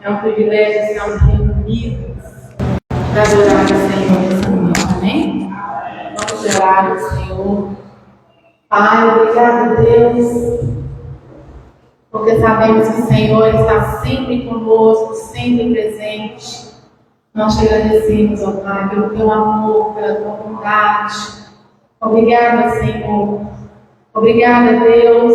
É um privilégio estarmos reunidos para adorar o Senhor nessa manhã, amém? Vamos orar ao Senhor. Pai, obrigado, Deus, porque sabemos que o Senhor está sempre conosco, sempre presente. Nós te agradecemos, ó Pai, pelo teu amor, pela tua bondade. Obrigada, Senhor. Obrigada, Deus,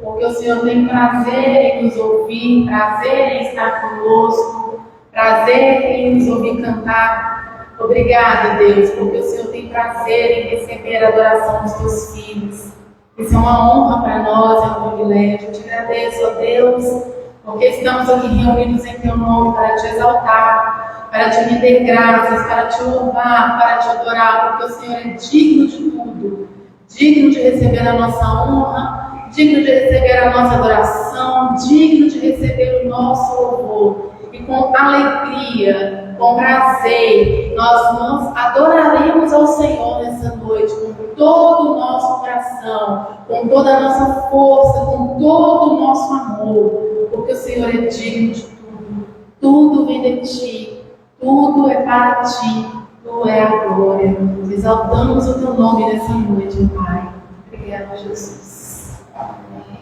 porque o Senhor tem prazer em nos ouvir, prazer em estar conosco, prazer em nos ouvir cantar. Obrigada, Deus, porque o Senhor tem prazer em receber a adoração dos teus filhos. Isso é uma honra para nós, é um privilégio. Eu te agradeço, ó Deus, porque estamos aqui reunidos em teu nome para te exaltar, para te render graças, para te louvar, para te adorar, porque o Senhor é digno de tudo. Digno de receber a nossa honra, digno de receber a nossa adoração, digno de receber o nosso louvor. E com alegria, com prazer, nós adoraremos ao Senhor nessa noite, com todo o nosso coração, com toda a nossa força, com todo o nosso amor, porque o Senhor é digno de tudo. Tudo vem de ti, tudo é para ti. Tu é a glória. Exaltamos o teu nome nessa noite, Pai. Obrigada, Jesus. Amém.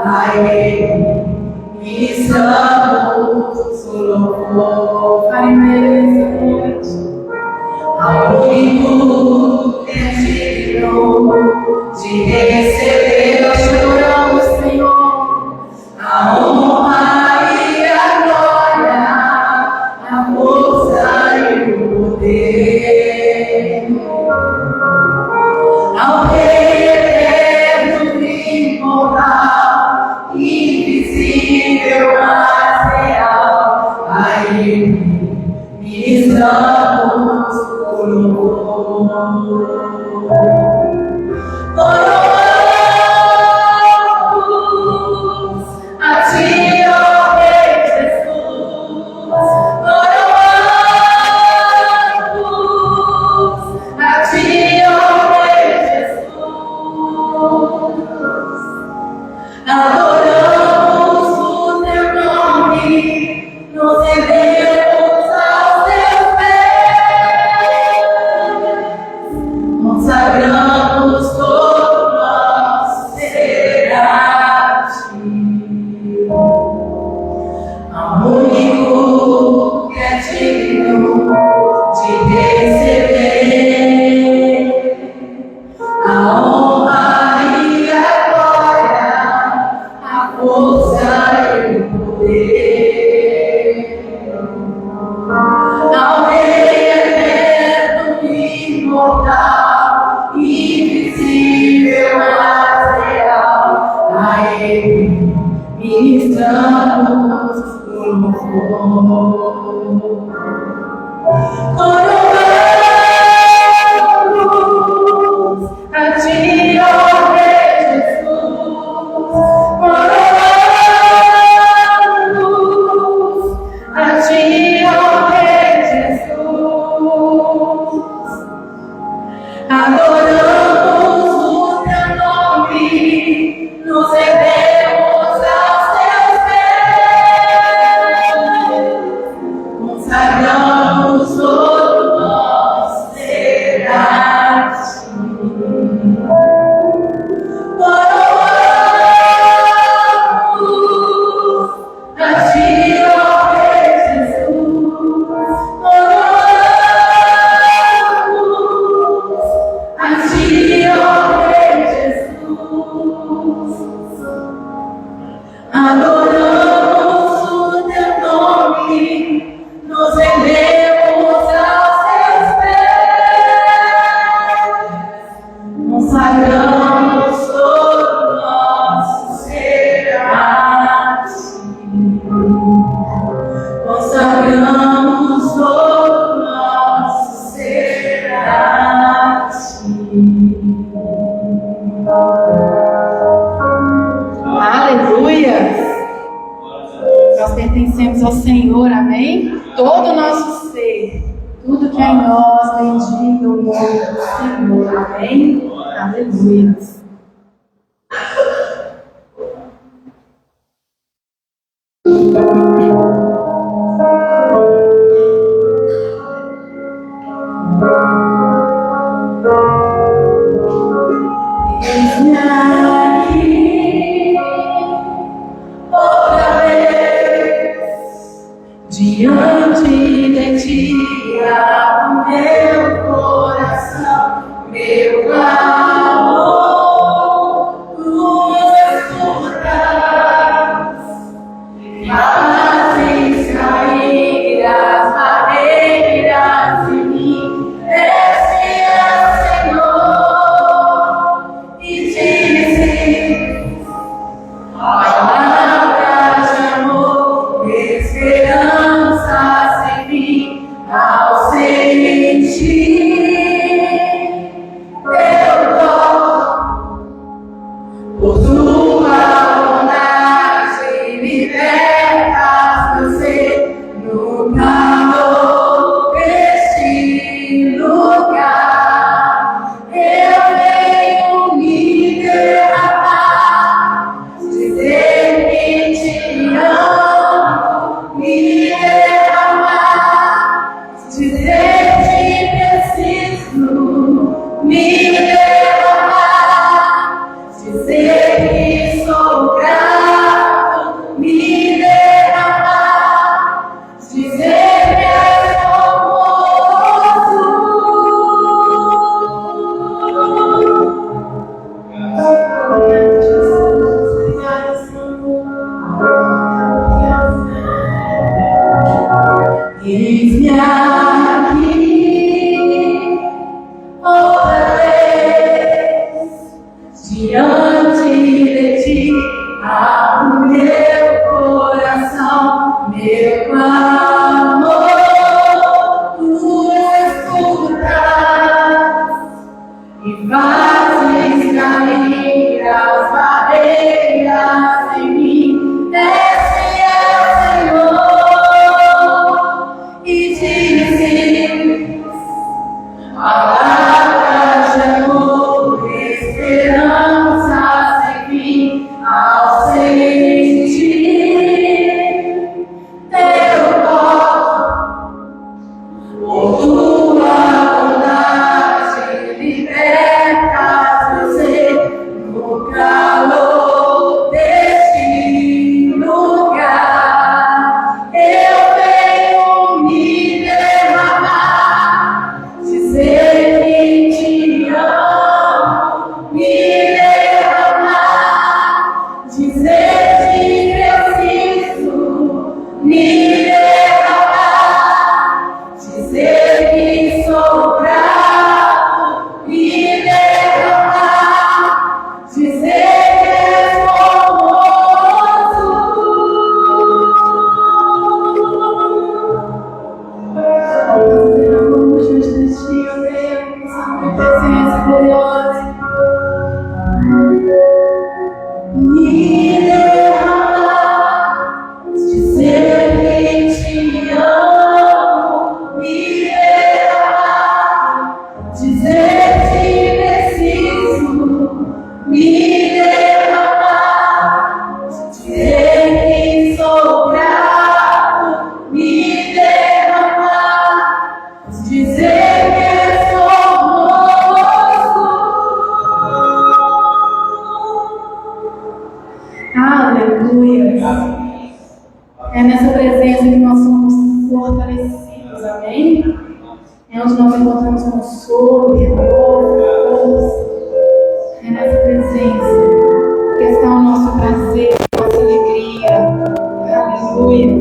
a Ele ministramos o louvor. Pai, nessa noite, ao único que é digno de receber, nós te adoramos, Senhor, a honra e a glória, a força e o poder, ao Rei eterno e imortal, invisível, mas real, a Ele ministramos o louvor. A ti, ó Rei Jesus, a ti, ó Rei Jesus, adoramos o teu nome, nos rendemos aos teus pés, consagramos todo nosso ser a ti, ao único que é digno de receber a honra e a glória, a força e o poder, ao Rei eterno e imortal, invisível, mas real, a Ele ministramos o louvor. Coroamos a ti, ó Rei Jesus, coroamos a ti, ó Rei Jesus, adoramos o teu nome, nos rendemos aos teus pés, consagramos todo nosso ser a ti. Coroamos a ti, ó Rei Jesus, coroamos a ti, ó Rei Jesus, adoramos o teu nome, nos rendemos aos teus pés, consagramos todo nosso ser a ti, consagramos todo nosso ser a ti. Aleluia! Nós pertencemos ao Senhor, amém? Todo o nosso ser, tudo que é em nós, bendiga o nome do Senhor, amém? Aleluia! Eis-me aqui, outra vez, diante de ti, abro meu coração, meu clamor, tu escutas, fazes cair as barreiras de mim, desce, Senhor, e dize palavras de amor, esperança sem fim, ao sentir teu toque, por tua bondade libertas meu ser no calor deste lugar. Eu venho me derramar, dizer que meu coração, meu clamor, tu escutas e fazes cair as barreiras em mim. Desce, Senhor, e dizes palavras de amor, esperança sem fim, ao sentir teu toque, por tua bondade libertas meu ser no calor deste lugar. Eu venho me derramar, dizer que te amo, me derramar, dizer que preciso, me derramar, dizer que sou grato, me derramar, dizer que és formoso. Nós derramamos diante de ti, ó Deus, a tua presença gloriosa. Me derramar, dizer que te amo, me derramar, dizer que preciso, me derramar, dizer que sou grato, me derramar, dizer que és formoso. Aleluia. É nessa presença que nós somos fortalecidos, amém? É onde nós encontramos consolo, renovo, força. É nessa presença que está o nosso prazer, a nossa alegria. Aleluia.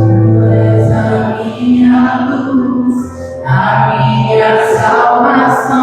Tu és a minha luz, a minha salvação.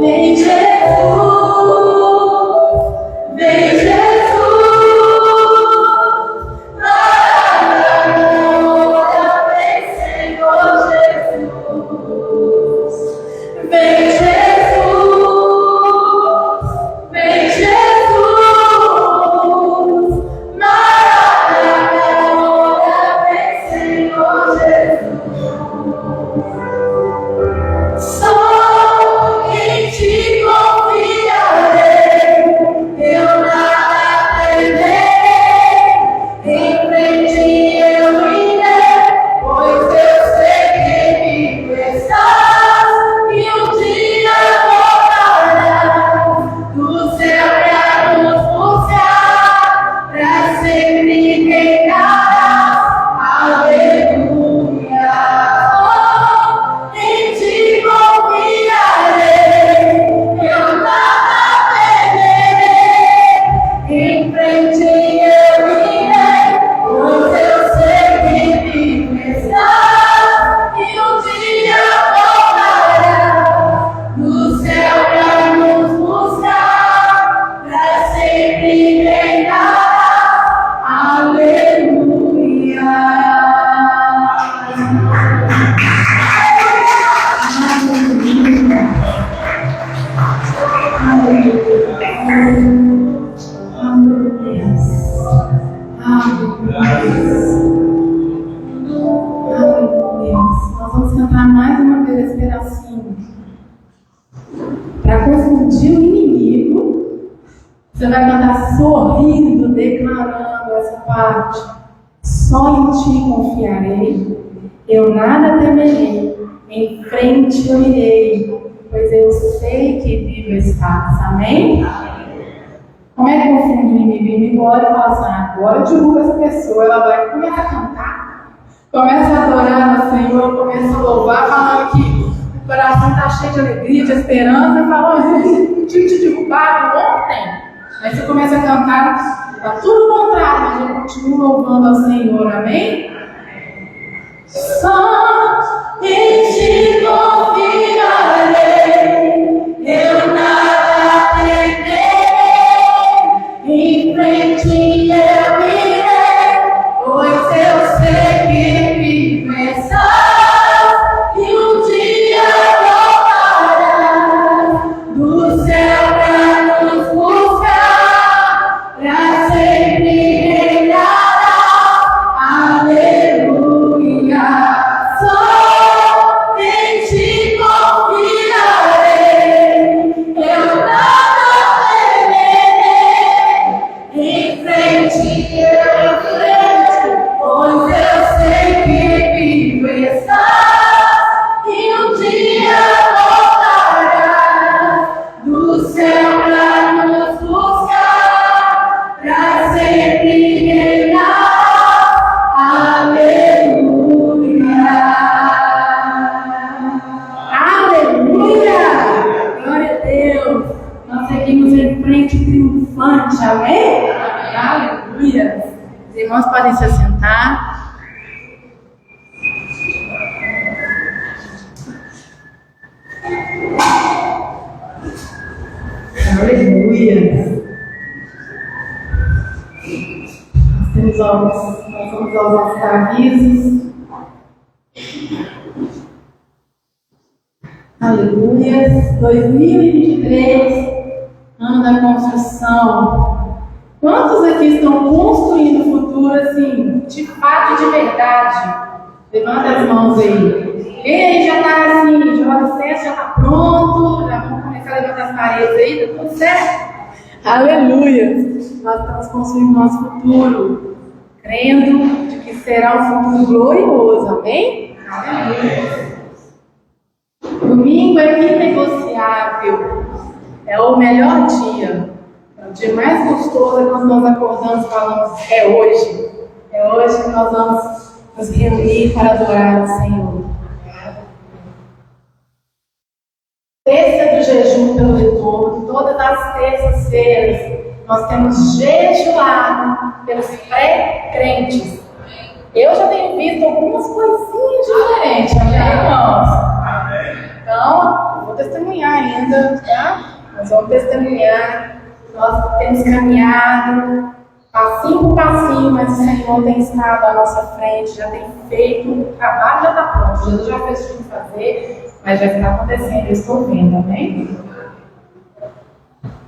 Vem Jesus, vem Jesus, glória, vem Senhor Jesus, vem Jesus, vem Jesus, glória, vem Senhor Jesus. Só em ti confiarei, eu nada temerei, em frente eu irei, pois eu sei que vivo estás, e um dia voltarás do céu pra nos buscar, pra sempre reinarás, aleluia. Em ti confiarei, eu nada temerei, em frente eu irei, pois eu sei que vivo estás, e um dia voltarás do céu pra nos buscar, pra sempre reinarás, aleluia. Nós vamos cantar mais uma vez esse pedacinho. Para confundir o inimigo, você vai cantar sorrindo, declarando essa parte. Só em ti confiarei, eu nada temerei, em frente eu irei, pois eu sei que vivo estás. Amém? Como é que confunde o inimigo? O inimigo olha e fala assim: agora eu derrubo essa pessoa. Ela vai começar a cantar, começa a adorar o Senhor, começa a louvar, falando que o coração está cheio de alegria, de esperança, falando: eu tinha te derrubado ontem. Aí você começa a cantar, está tudo o contrário, mas eu continuo louvando ao Senhor. Amém? Só em ti confiarei, eu nada temerei, em frente eu irei, pois eu sei que vivo estás, e um dia voltarás do céu pra nos buscar, pra sempre reinarás, aleluia. Só em ti confiarei, eu nada temerei, em frente eu irei, pois eu sei que vivo estás, e um dia voltarás do céu pra nos buscar, pra sempre reinarás, aleluia. Aleluia! Glória a Deus! Nós seguimos em frente triunfante, amém? Aleluia! Os irmãos podem se assentar. Aleluia! Nós vamos aos nossos avisos. Aleluia! 2023, ano da construção. Quantos aqui estão construindo o futuro assim, de fato e de verdade? Levanta as mãos aí. Quem aí já está assim, de alicerce, já está pronto? Já vamos começar a levantar as paredes aí, tá tudo certo? Aleluia! Nós estamos construindo o nosso futuro, crendo de que será um futuro glorioso, amém? Aleluia! Domingo é inegociável, é o melhor dia, é o dia mais gostoso, é quando nós acordamos e falamos: é hoje que nós vamos nos reunir para adorar o Senhor. Terça do jejum pelo retorno, todas as terças-feiras nós temos jejuado pelos pré-crentes. Eu já tenho visto algumas coisinhas diferentes, amém, irmãos? vamos testemunhar. Nós temos caminhado passinho por passinho, mas o Senhor tem estado à nossa frente, já tem feito, o trabalho já está pronto. Jesus já fez o que fazer, mas já está acontecendo, eu estou vendo, amém?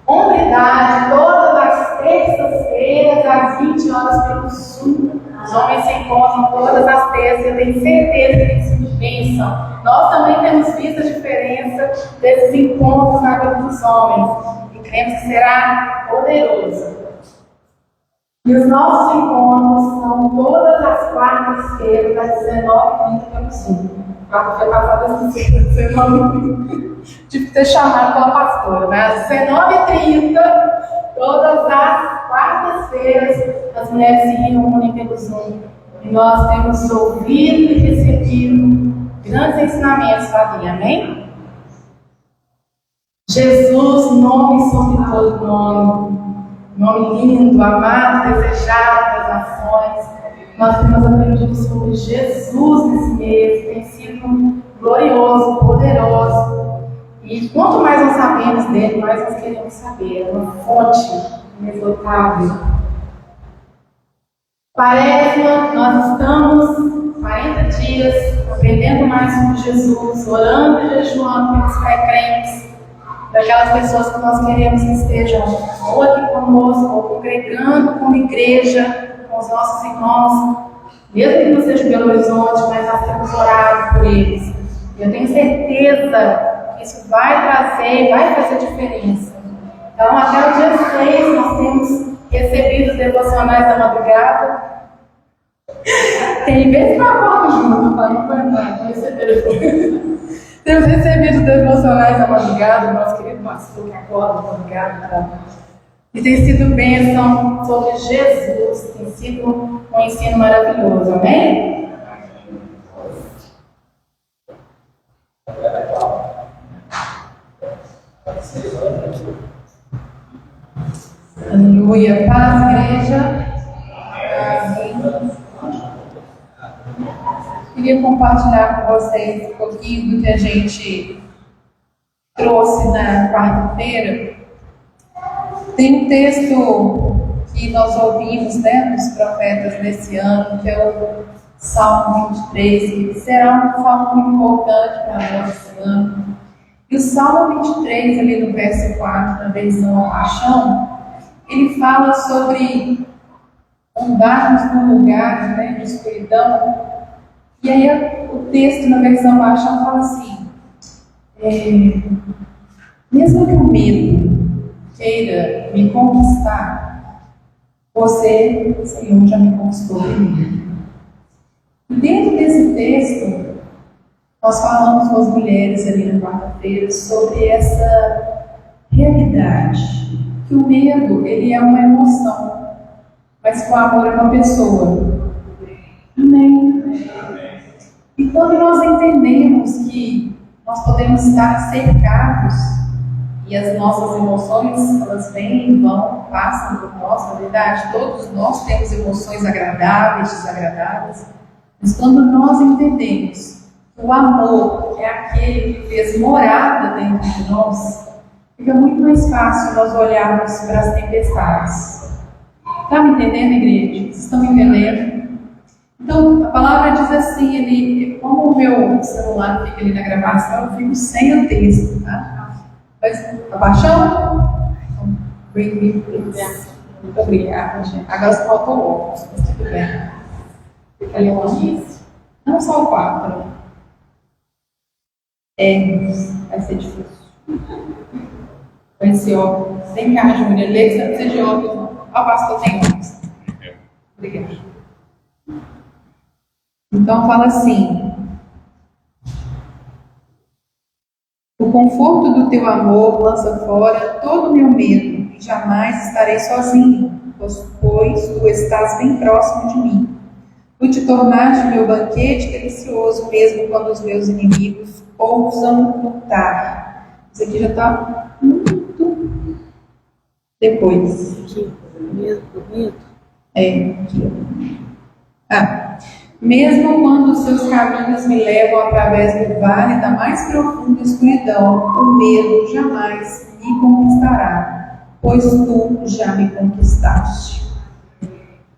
Comunidade, todas as terças-feiras, às 20 horas pelo Sul. Os homens se encontram todas as terças, eu tenho certeza que tem sido bênção. Nós também temos visto a diferença desses encontros na vida dos homens. E cremos que será poderoso. E os nossos encontros são todas as quartas-feiras, às 19h30 pelo Sul. Quarta-feira passada, às 19h30. Tive que ter chamado pela pastora, né? Às 19h30, todas as quartas-feiras, as mulheres se reúnem pelo Zoom. E nós temos ouvido e recebido grandes ensinamentos ali, amém? Jesus, nome sobre todo nome. Nome lindo, amado, desejado das nações. Nós temos aprendido sobre Jesus nesse mês, tem sido glorioso, poderoso. E quanto mais nós sabemos dele, mais nós queremos saber. É uma fonte inesgotável. Quaresma, nós estamos 40 dias aprendendo mais sobre Jesus, orando e jejuando pelos pré-crentes, daquelas pessoas que nós queremos que estejam ou aqui conosco, ou congregando como igreja, com os nossos irmãos, mesmo que não seja em Belo Horizonte, mas nós temos orado por eles. Eu tenho certeza que isso vai trazer, vai fazer diferença. Então, até o dia 6, nós temos recebido os devocionais da madrugada. Tem vezes que eu acordo junto, para não aguentar, não receber. Temos recebido os devocionais da madrugada, o nosso querido pastor que acorda na madrugada. E tem sido bênção sobre Jesus, tem sido um ensino maravilhoso, amém? Aleluia, paz, igreja. Amém. Queria compartilhar com vocês um pouquinho do que a gente trouxe na quarta-feira. Tem um texto que nós ouvimos, né, dos profetas desse ano, que é o Salmo 23, que será um salmo muito importante para nós esse ano. E o Salmo 23, ali no verso 4, na versão Paixão, ele fala sobre andarmos num lugar, né, de escuridão. E aí o texto na versão Paixão fala assim: mesmo que o medo queira me conquistar, você, Senhor, já me conquistou primeiro. E dentro desse texto, nós falamos com as mulheres ali na quarta-feira sobre essa realidade, que o medo, ele é uma emoção, mas que o amor é uma pessoa. Amém. E quando nós entendemos que nós podemos estar cercados e as nossas emoções, elas vêm, vão, passam por nós, na verdade, todos nós temos emoções agradáveis, desagradáveis, mas quando nós entendemos que o amor é aquele que fez morada dentro de nós, fica muito mais fácil nós olharmos para as tempestades. Está me entendendo, igreja? Vocês estão me entendendo? Então, a palavra diz assim, como o meu celular fica ali na gravação, eu fico sem o texto, tá? Mas, abaixou? Bring me, please. Muito obrigada, gente. Agora só falta o óculos, mas tudo bem. Fica ali uma lista. Não só o 4. Vai ser difícil. Com esse óculos. Vem cá, Júlia. Lê que você não precisa de óculos, não. Ó, pastor, tem óculos. Obrigada. Então fala assim: o conforto do teu amor lança fora todo o meu medo, e jamais estarei sozinho, pois tu estás bem próximo de mim. Tu te tornaste meu banquete delicioso, mesmo quando os meus inimigos ousam lutar. Isso aqui já está muito depois. Mesmo quando os seus caminhos me levam através do vale da mais profunda escuridão, o medo jamais me e conquistará, pois tu já me conquistaste.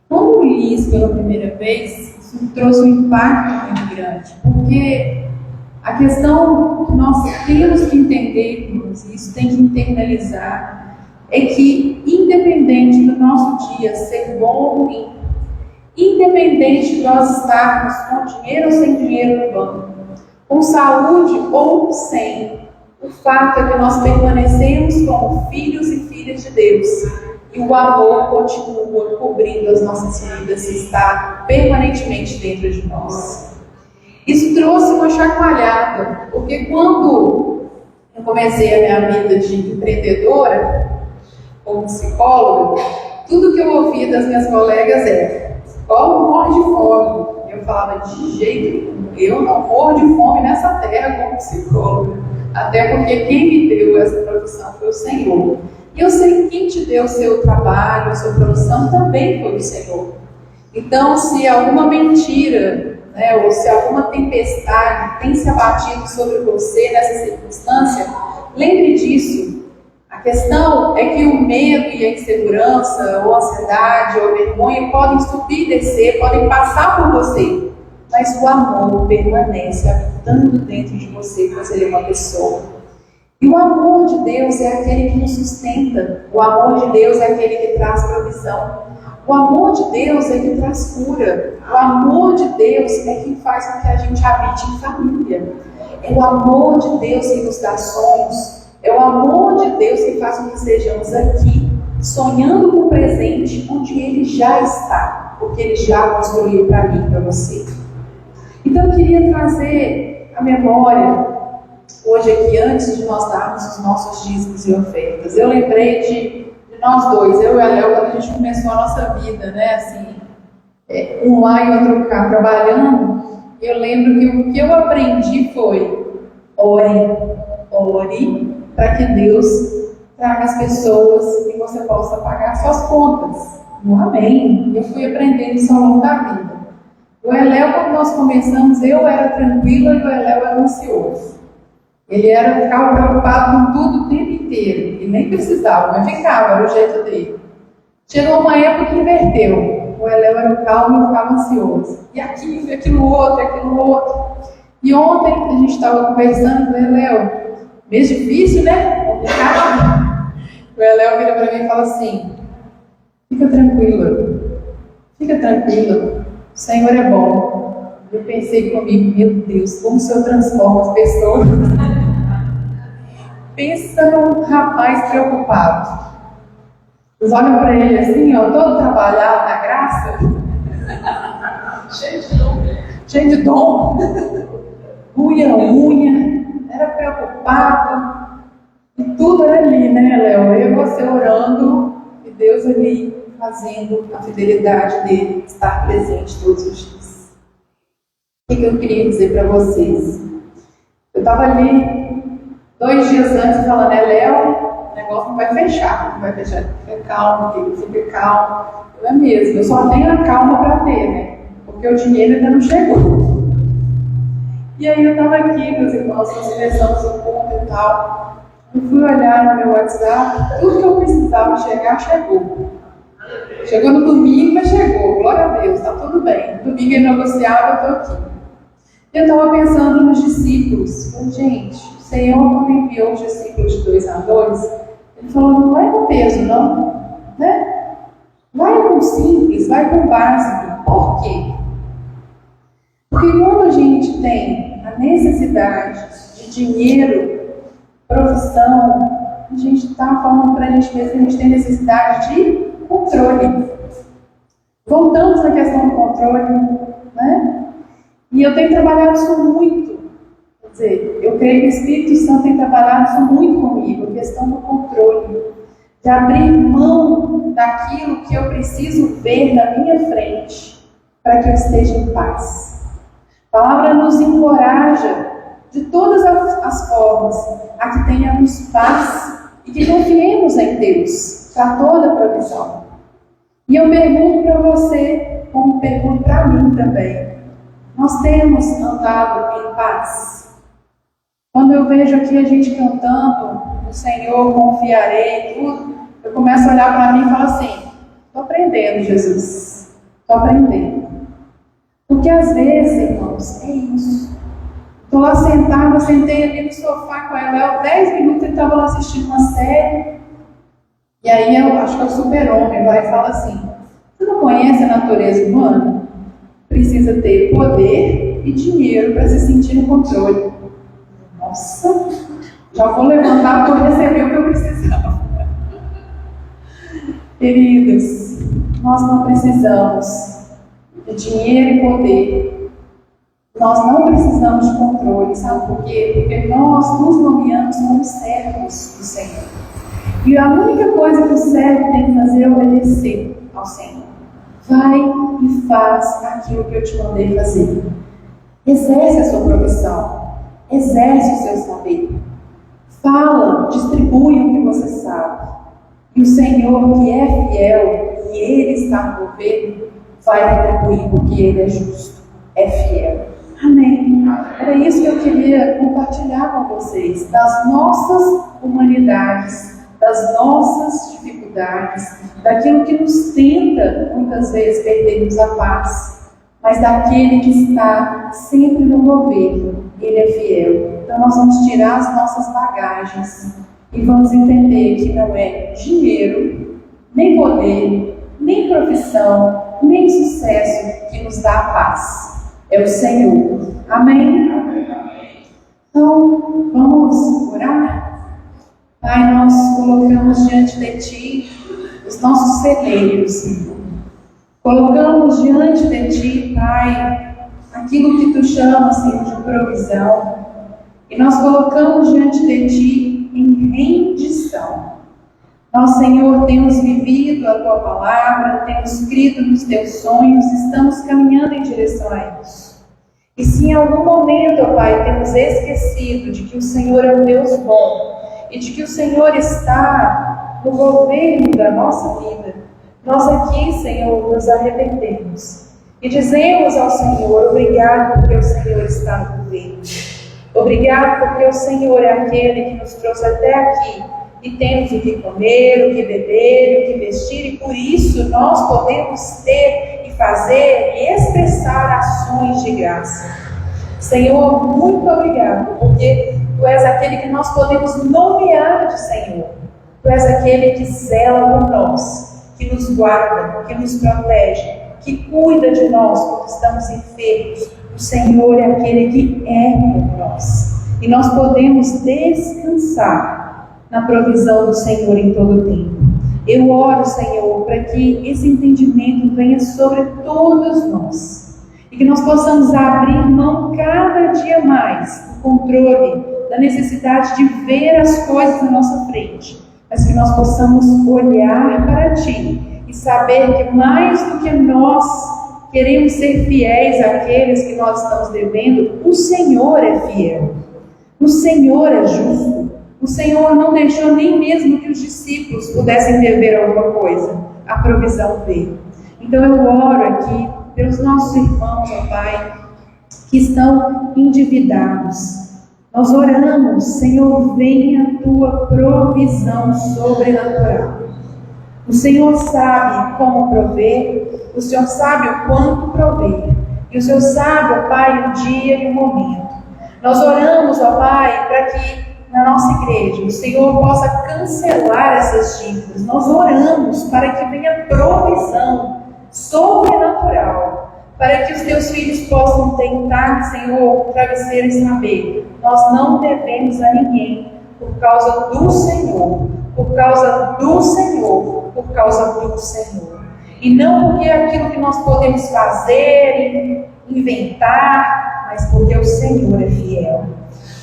Quando eu li isso pela primeira vez, isso me trouxe um impacto muito grande, porque a questão que nós temos que entender, irmãos, e isso tem que internalizar, é que independente do nosso dia ser bom ou ruim, independente de nós estarmos com dinheiro ou sem dinheiro no banco, com saúde ou sem, o fato é que nós permanecemos como filhos e filhas de Deus. E o amor continua cobrindo as nossas vidas e está permanentemente dentro de nós. Isso trouxe uma chacoalhada, porque quando eu comecei a minha vida de empreendedora, como psicóloga, tudo que eu ouvia das minhas colegas era: psicólogo morre de fome. Eu falava: de jeito nenhum, eu não morro de fome nessa terra como psicóloga. Até porque quem me deu essa profissão foi o Senhor. E eu sei que quem te deu o seu trabalho, a sua profissão, também foi o Senhor. Então, se alguma mentira, ou se alguma tempestade tem se abatido sobre você nessa circunstância, lembre disso. A questão é que o medo e a insegurança, ou a ansiedade, ou a vergonha podem subir e descer, podem passar por você, mas o amor permanece habitando dentro de você, pois ele é uma pessoa. E o amor de Deus é aquele que nos sustenta, o amor de Deus é aquele que traz provisão, o amor de Deus é que traz cura, o amor de Deus é que faz com que a gente habite em família, é o amor de Deus que nos dá sonhos, é o amor de Deus que faz com que estejamos aqui, sonhando com o presente onde Ele já está, porque Ele já construiu para mim e para você. Então eu queria trazer a memória, hoje aqui, antes de nós darmos os nossos dízimos e ofertas, eu lembrei de nós dois, eu e a Léo, quando a gente começou a nossa vida, assim, um lá e outro cá, trabalhando. Eu lembro que o que eu aprendi foi: ore para que Deus traga as pessoas e você possa pagar suas contas. Amém. Eu fui aprendendo isso ao longo da vida. O Eléu, quando nós começamos, eu era tranquila e o Eléu era ansioso. Ele ficava preocupado com tudo o tempo inteiro. E nem precisava, mas ficava, era o jeito dele. Chegou uma época que inverteu. O Eléu era calmo e ficava ansioso. E aquilo outro. E ontem a gente estava conversando com o Eléu. Mês difícil, né? Complicado. O Eléu vira para mim e fala assim: fica tranquila. O Senhor é bom. Eu pensei comigo: meu Deus, como o Senhor transforma as pessoas. Pensa num rapaz preocupado. Eles olham para ele assim, todo trabalhado na graça. Cheio de dom. Unha. Era preocupado. E tudo era ali, né, Léo? Eu e você orando e Deus ali fazendo a fidelidade dele estar presente todos os dias. O que eu queria dizer para vocês? Eu estava ali 2 dias antes falando: Léo, o negócio não vai fechar. Fica calmo, fica calmo. Eu mesmo, eu só tenho a calma para ter, né? Porque o dinheiro ainda não chegou. E aí eu estava aqui, meus irmãos, nós começamos o culto e tal. Eu fui olhar no meu WhatsApp, tudo que eu precisava chegar, chegou. Chegou no domingo, mas chegou. Glória a Deus, está tudo bem. Domingo é negociável, eu estou aqui. Eu estava pensando nos discípulos. Gente, o Senhor, quando enviou os discípulos de 2 a 2, Ele falou: não vai com peso, não. Né? Vai com simples, vai com básico. Por quê? Porque quando a gente tem a necessidade de dinheiro, profissão, a gente está falando para a gente mesmo que a gente tem necessidade de controle. Voltamos à questão do controle, né? E eu tenho trabalhado isso muito. Quer dizer, eu creio que o Espírito Santo tem trabalhado isso muito comigo, a questão do controle. De abrir mão daquilo que eu preciso ver na minha frente, para que eu esteja em paz. A palavra nos encoraja de todas as formas a que tenhamos paz e que confiemos em Deus para toda a provisão. E eu pergunto para você, como pergunto para mim também: nós temos andado em paz? Quando eu vejo aqui a gente cantando no Senhor confiarei, tudo, eu começo a olhar para mim e falo assim: estou aprendendo, Jesus, estou aprendendo. Porque às vezes, irmãos, é isso. Estou lá sentada, sentei ali no sofá com ela, 10 minutos ele estava lá assistindo uma série, e aí eu acho que é o Super-Homem, vai e fala assim: você não conhece a natureza humana? Precisa ter poder e dinheiro para se sentir no controle. Nossa, já vou levantar para receber o que eu precisava. Queridos, nós não precisamos de dinheiro e poder. Nós não precisamos de controle. Sabe por quê? Porque nós nos nomeamos como servos do Senhor. E a única coisa que o servo tem que fazer é obedecer ao Senhor. Vai e faz aquilo que eu te mandei fazer. Exerce a sua profissão. Exerce o seu saber. Fala, distribui o que você sabe. E o Senhor, que é fiel, e Ele está no governo, vai retribuir porque Ele é justo, é fiel. Amém. Era isso que eu queria compartilhar com vocês, das nossas humanidades, das nossas dificuldades, daquilo que nos tenta, muitas vezes, perdermos a paz, mas daquele que está sempre no governo, Ele é fiel. Então nós vamos tirar as nossas bagagens e vamos entender que não é dinheiro, nem poder, nem profissão, nem sucesso que nos dá a paz. É o Senhor. Amém? Então, vamos orar? Pai, nós colocamos diante de Ti os nossos celeiros, Senhor. Colocamos diante de Ti, Pai, aquilo que Tu chamas, Senhor, de provisão. E nós colocamos diante de Ti em rendição. Nós, Senhor, temos vivido a Tua palavra, temos crido nos Teus sonhos, estamos caminhando em direção a isso. E se em algum momento, ó Pai, temos esquecido de que o Senhor é um Deus bom e de que o Senhor está no governo da nossa vida, nós aqui, Senhor, nos arrependemos e dizemos ao Senhor: obrigado porque o Senhor está no governo. Obrigado porque o Senhor é aquele que nos trouxe até aqui e temos o que comer, o que beber, o que vestir, e por isso nós podemos ter e fazer e expressar ações de graça. Senhor, muito obrigado, porque Tu és aquele que nós podemos nomear de Senhor. Tu és aquele que zela por nós, que nos guarda, que nos protege, que cuida de nós quando estamos enfermos. O Senhor é aquele que é por nós. E nós podemos descansar na provisão do Senhor em todo o tempo. Eu oro, Senhor, para que esse entendimento venha sobre todos nós. E que nós possamos abrir mão cada dia mais do controle, da necessidade de ver as coisas na nossa frente. Mas que nós possamos olhar para Ti e saber que mais do que nós queremos ser fiéis àqueles que nós estamos devendo, o Senhor é fiel. O Senhor é justo. O Senhor não deixou nem mesmo que os discípulos pudessem dever alguma coisa. A provisão veio. Então eu oro aqui pelos nossos irmãos, ó Pai, que estão endividados. Nós oramos: Senhor, venha a Tua provisão sobrenatural. O Senhor sabe como prover, o Senhor sabe o quanto prover, e o Senhor sabe, ó Pai, o dia e o momento. Nós oramos, ó Pai, para que na nossa igreja o Senhor possa cancelar essas dívidas. Nós oramos para que venha provisão sobrenatural, para que os Teus filhos possam tentar, Senhor, travesseiro e saber: nós não devemos a ninguém por causa do Senhor, por causa do Senhor, por causa do Senhor. E não porque é aquilo que nós podemos fazer, inventar, mas porque o Senhor é fiel.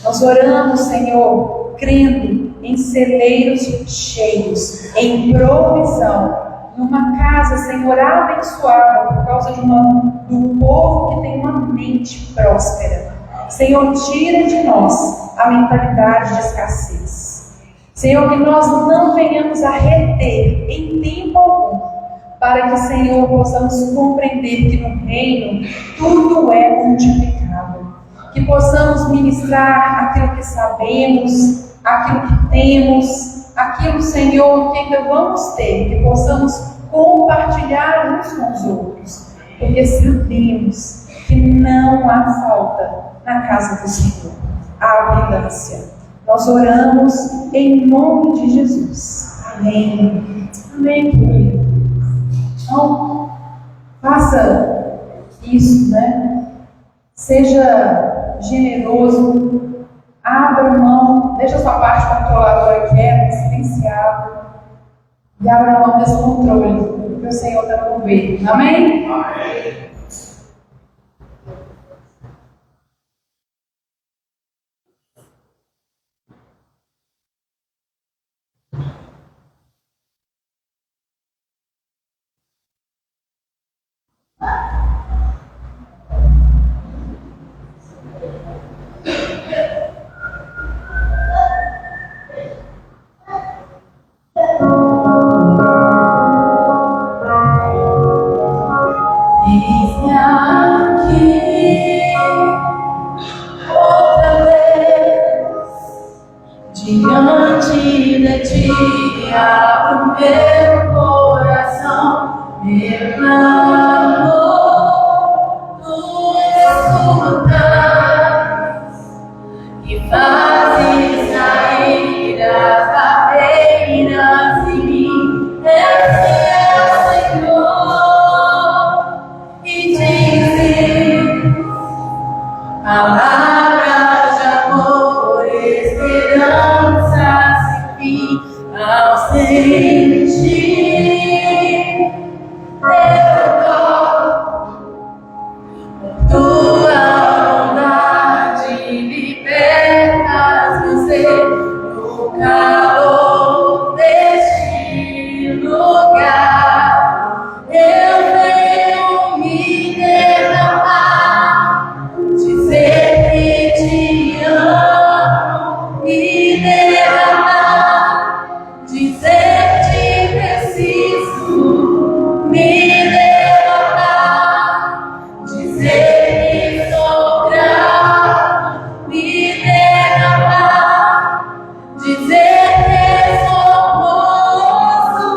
Nós oramos, Senhor, crendo em celeiros cheios, em provisão, numa casa, Senhor, abençoada por causa de um povo que tem uma mente próspera. Senhor, tira de nós a mentalidade de escassez. Senhor, que nós não venhamos a reter em tempo algum, para que, Senhor, possamos compreender que no reino tudo é multiplicado. Que possamos ministrar aquilo que sabemos, aquilo que temos, aquilo, Senhor, que ainda vamos ter, que possamos compartilhar uns com os outros, porque sabemos que não há falta na casa do Senhor, há abundância. Nós oramos em nome de Jesus. Amém. Amém, querido. Então, faça isso, né? Seja generoso, abra mão, deixa a sua parte controladora quieta, silenciada, e abra mão desse controle, que o Senhor está no governo. Amém? Amém. Diante de ti, abro meu coração, meu clamor, tu escutas e fazes sair as barreiras em mim. Esse é o Senhor, e dizes palavras de amor, esperança sem fim, ao sentir teu toque, tua bondade libertas meu ser no calor deste lugar. Eu venho me derramar, dizer que te amo, me derramar, dizer que preciso, me derramar, dizer que sou grato, me derramar, dizer que sou moço.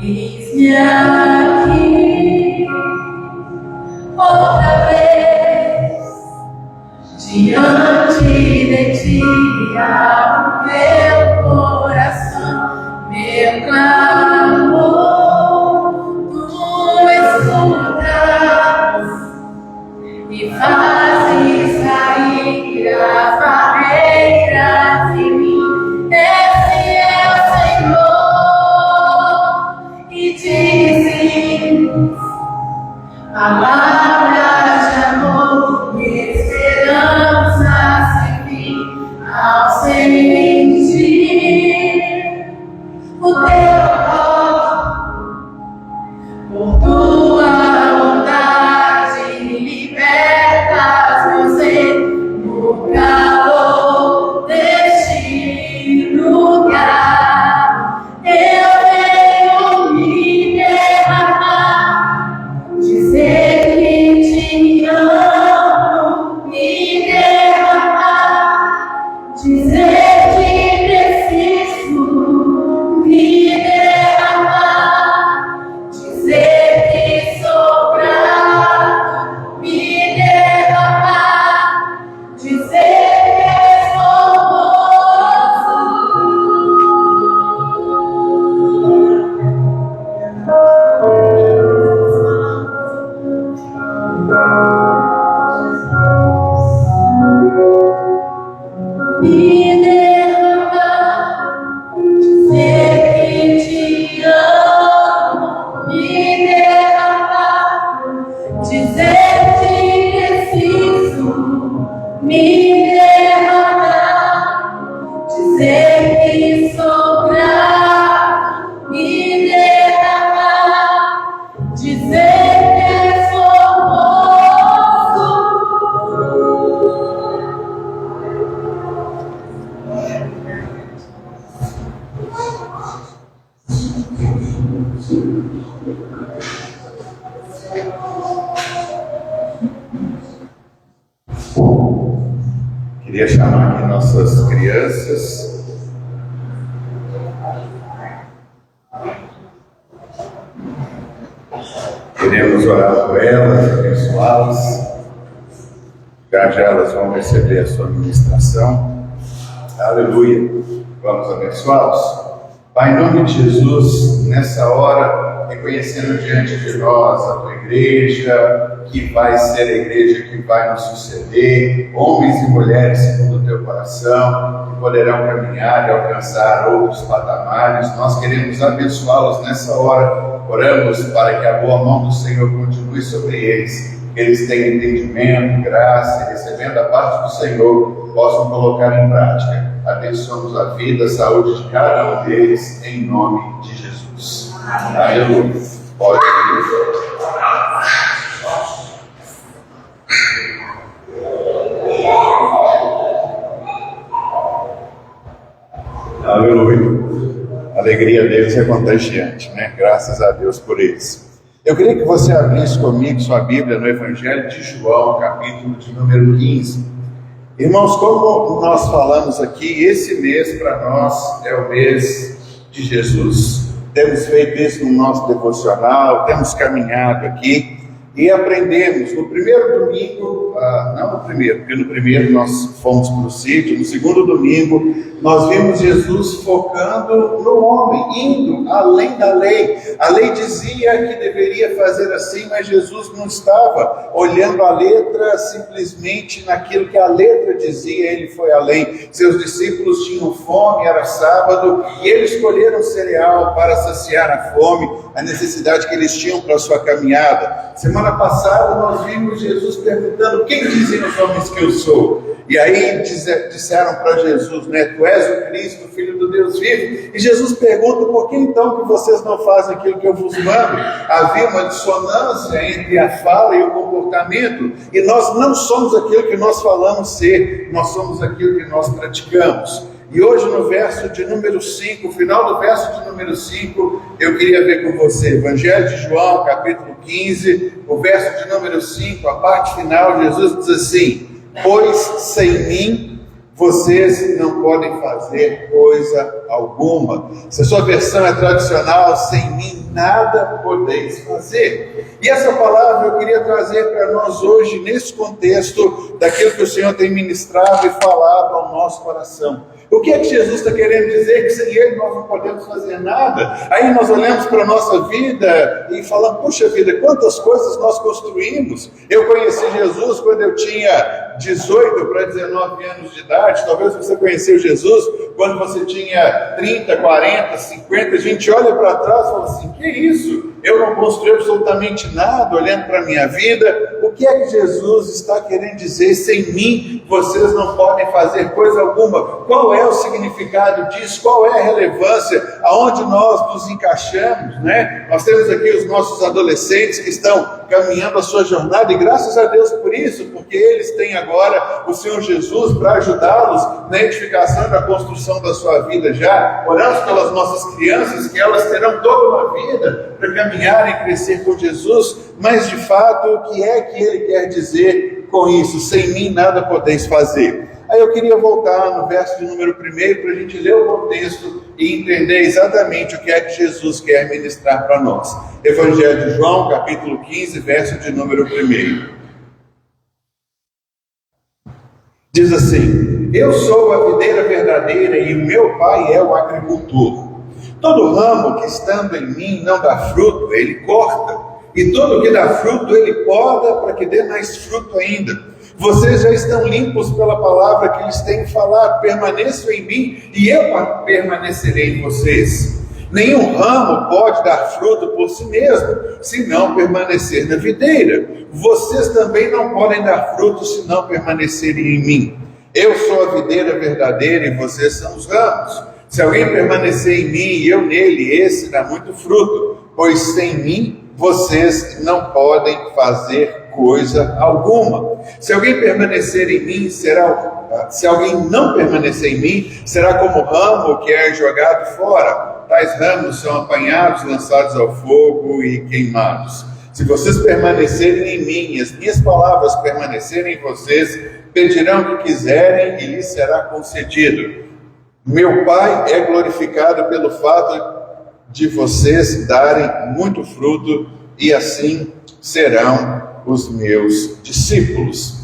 Eis-me aqui, outra vez, diante de ti, abro meu coração, meu clamor, tu escutas e fazes sair as barreiras em mim. Esse é o Senhor, e dizes palavras de amor, esperança sem fim, ao sentir o teu toque, por tua bondade libertas meu ser no calor deste lugar. Eu venho me derramar, dizer que te amo, me derramar, dizer que preciso, me derramar, dizer que sou grato, me derramar, dizer que sou moço. Me derramar, dizer que te amo, me derramar, dizer que preciso, me derramar, dizer que sou grato, me derramar, dizer que sou moço. Queria chamar aqui nossas crianças. Queremos orar por elas, abençoá-las. Já já elas vão receber a sua ministração. Aleluia. Vamos abençoá-los. Pai, em nome de Jesus, nessa hora, reconhecendo diante de nós a tua igreja, que vai ser a igreja que vai nos suceder, homens e mulheres segundo o teu coração, que poderão caminhar e alcançar outros patamares. Nós queremos abençoá-los nessa hora. Oramos para que a boa mão do Senhor continue sobre eles, que eles tenham entendimento, graça, e recebendo a parte do Senhor, possam colocar em prática. Abençoamos a vida, a saúde de cada um deles, em nome de Jesus. Aleluia. Pode ir. Aleluia. A alegria deles é contagiante, né? Graças a Deus por eles. Eu queria que você abrisse comigo sua Bíblia no Evangelho de João, capítulo de número 15. Irmãos, como nós falamos aqui, esse mês para nós é o mês de Jesus. Temos feito isso no nosso devocional, temos caminhado aqui e aprendemos no primeiro domingo, não no primeiro, porque no primeiro nós fomos para o sítio, no segundo domingo nós vimos Jesus focando no homem, indo além da lei. A lei dizia que deveria fazer assim, mas Jesus não estava olhando a letra simplesmente naquilo que a letra dizia, ele foi além. Seus discípulos tinham fome, era sábado, e eles escolheram cereal para saciar a fome, a necessidade que eles tinham para a sua caminhada. Semana passada nós vimos Jesus perguntando: quem dizem os homens que eu sou? E aí disseram para Jesus, né? Tu és o Cristo, o Filho do Deus vivo. E Jesus pergunta: por que então que vocês não fazem aquilo que eu vos mando? Havia uma dissonância entre a fala e o comportamento. E nós não somos aquilo que nós falamos ser, nós somos aquilo que nós praticamos. E hoje no verso de número 5, final do verso de número 5, eu queria ver com você, Evangelho de João, capítulo 15, o verso de número 5, a parte final, Jesus diz assim: pois sem mim vocês não podem fazer coisa alguma. Se a sua versão é tradicional, sem mim nada podeis fazer. E essa palavra eu queria trazer para nós hoje, nesse contexto daquilo que o Senhor tem ministrado e falado ao nosso coração. O que é que Jesus está querendo dizer? Que sem Ele nós não podemos fazer nada. Aí nós olhamos para a nossa vida e falamos: puxa vida, quantas coisas nós construímos. Eu conheci Jesus quando eu tinha 18 para 19 anos de idade. Talvez você conheceu Jesus quando você tinha 30, 40, 50. A gente olha para trás e fala assim: que isso? Eu não construí absolutamente nada olhando para a minha vida. O que é que Jesus está querendo dizer? Sem mim vocês não podem fazer coisa alguma. Qual é o significado disso? Qual é a relevância? Aonde nós nos encaixamos, né? Nós temos aqui os nossos adolescentes que estão caminhando a sua jornada, e graças a Deus por isso, porque eles têm agora o Senhor Jesus para ajudá-los na edificação e na construção da sua vida já. Oramos pelas nossas crianças, que elas terão toda uma vida para caminhar e crescer com Jesus, mas de fato, o que é que Ele quer dizer com isso? Sem mim nada podeis fazer. Aí eu queria voltar no verso de número 1 para a gente ler o contexto e entender exatamente o que é que Jesus quer ministrar para nós. Evangelho de João, capítulo 15, verso de número 1. Diz assim: eu sou a videira verdadeira e o meu pai é o agricultor. Todo ramo que estando em mim não dá fruto, ele corta, e todo que dá fruto, ele poda para que dê mais fruto ainda. Vocês já estão limpos pela palavra que lhes tenho falado. Permaneçam em mim e eu permanecerei em vocês. Nenhum ramo pode dar fruto por si mesmo, se não permanecer na videira. Vocês também não podem dar fruto se não permanecerem em mim. Eu sou a videira verdadeira e vocês são os ramos. Se alguém permanecer em mim e eu nele, esse dá muito fruto, pois sem mim vocês não podem fazer coisa alguma. Se alguém permanecer em mim, se alguém não permanecer em mim, será como ramo que é jogado fora tais ramos são apanhados, lançados ao fogo e queimados. Se vocês permanecerem em mim e as minhas palavras permanecerem em vocês, pedirão o que quiserem e lhes será concedido. Meu Pai é glorificado pelo fato de vocês darem muito fruto, e assim serão os meus discípulos.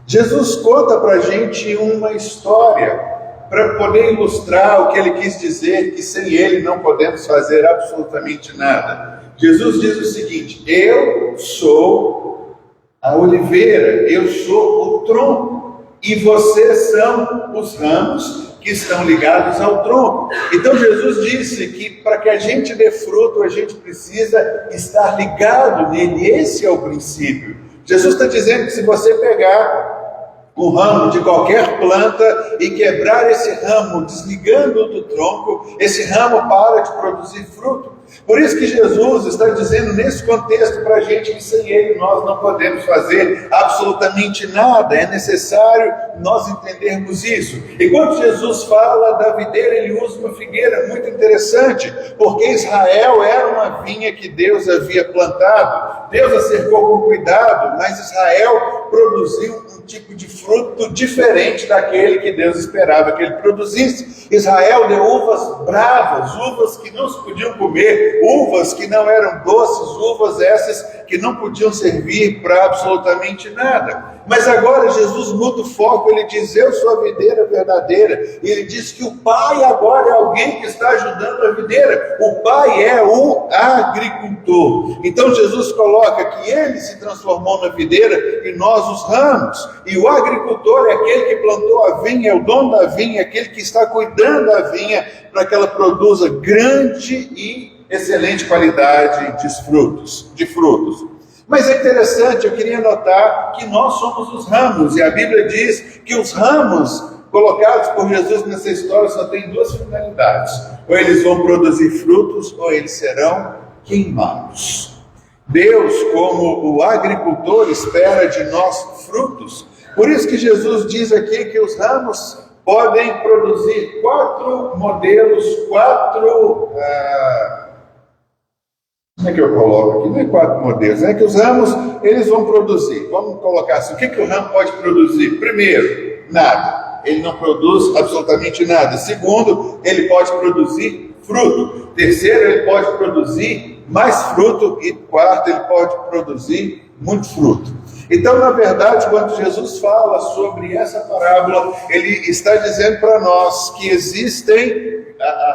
Jesus conta para a gente uma história para poder ilustrar o que ele quis dizer, que sem ele não podemos fazer absolutamente nada. Jesus diz o seguinte: eu sou a oliveira, eu sou o tronco, e vocês são os ramos que estão ligados ao tronco. Então Jesus disse que para que a gente dê fruto, a gente precisa estar ligado nele. Esse é o princípio. Jesus está dizendo que se você pegar um ramo de qualquer planta e quebrar esse ramo, desligando do tronco, esse ramo para de produzir fruto. Por isso que Jesus está dizendo nesse contexto para a gente que sem ele nós não podemos fazer absolutamente nada. É necessário nós entendermos isso. E quando Jesus fala da videira, ele usa uma figueira muito interessante, porque Israel era uma vinha que Deus havia plantado. Deus a cercou com cuidado, mas Israel produziu um tipo de fruto diferente daquele que Deus esperava que ele produzisse. Israel deu uvas bravas, uvas que não se podiam comer, uvas que não eram doces, uvas essas que não podiam servir para absolutamente nada. Mas agora Jesus muda o foco, ele diz: eu sou a videira verdadeira. E ele diz que o Pai agora é alguém que está ajudando a videira. O Pai é o agricultor. Então Jesus coloca que ele se transformou na videira e nós os ramos. E o agricultor é aquele que plantou a vinha, é o dono da vinha, é aquele que está cuidando da vinha para que ela produza grande e excelente qualidade de frutos. Mas é interessante, eu queria notar que nós somos os ramos, e a Bíblia diz que os ramos colocados por Jesus nessa história só têm duas finalidades: ou eles vão produzir frutos, ou eles serão queimados. Deus, como o agricultor, espera de nós frutos. Por isso que Jesus diz aqui que os ramos podem produzir 4 modelos, como é que eu coloco aqui? Não é 4 modelos, é que os ramos, eles vão produzir. Vamos colocar assim: o que o ramo pode produzir? Primeiro, nada. Ele não produz absolutamente nada. Segundo, ele pode produzir fruto. Terceiro, ele pode produzir mais fruto. E quarto, ele pode produzir muito fruto. Então, na verdade, quando Jesus fala sobre essa parábola, ele está dizendo para nós que existem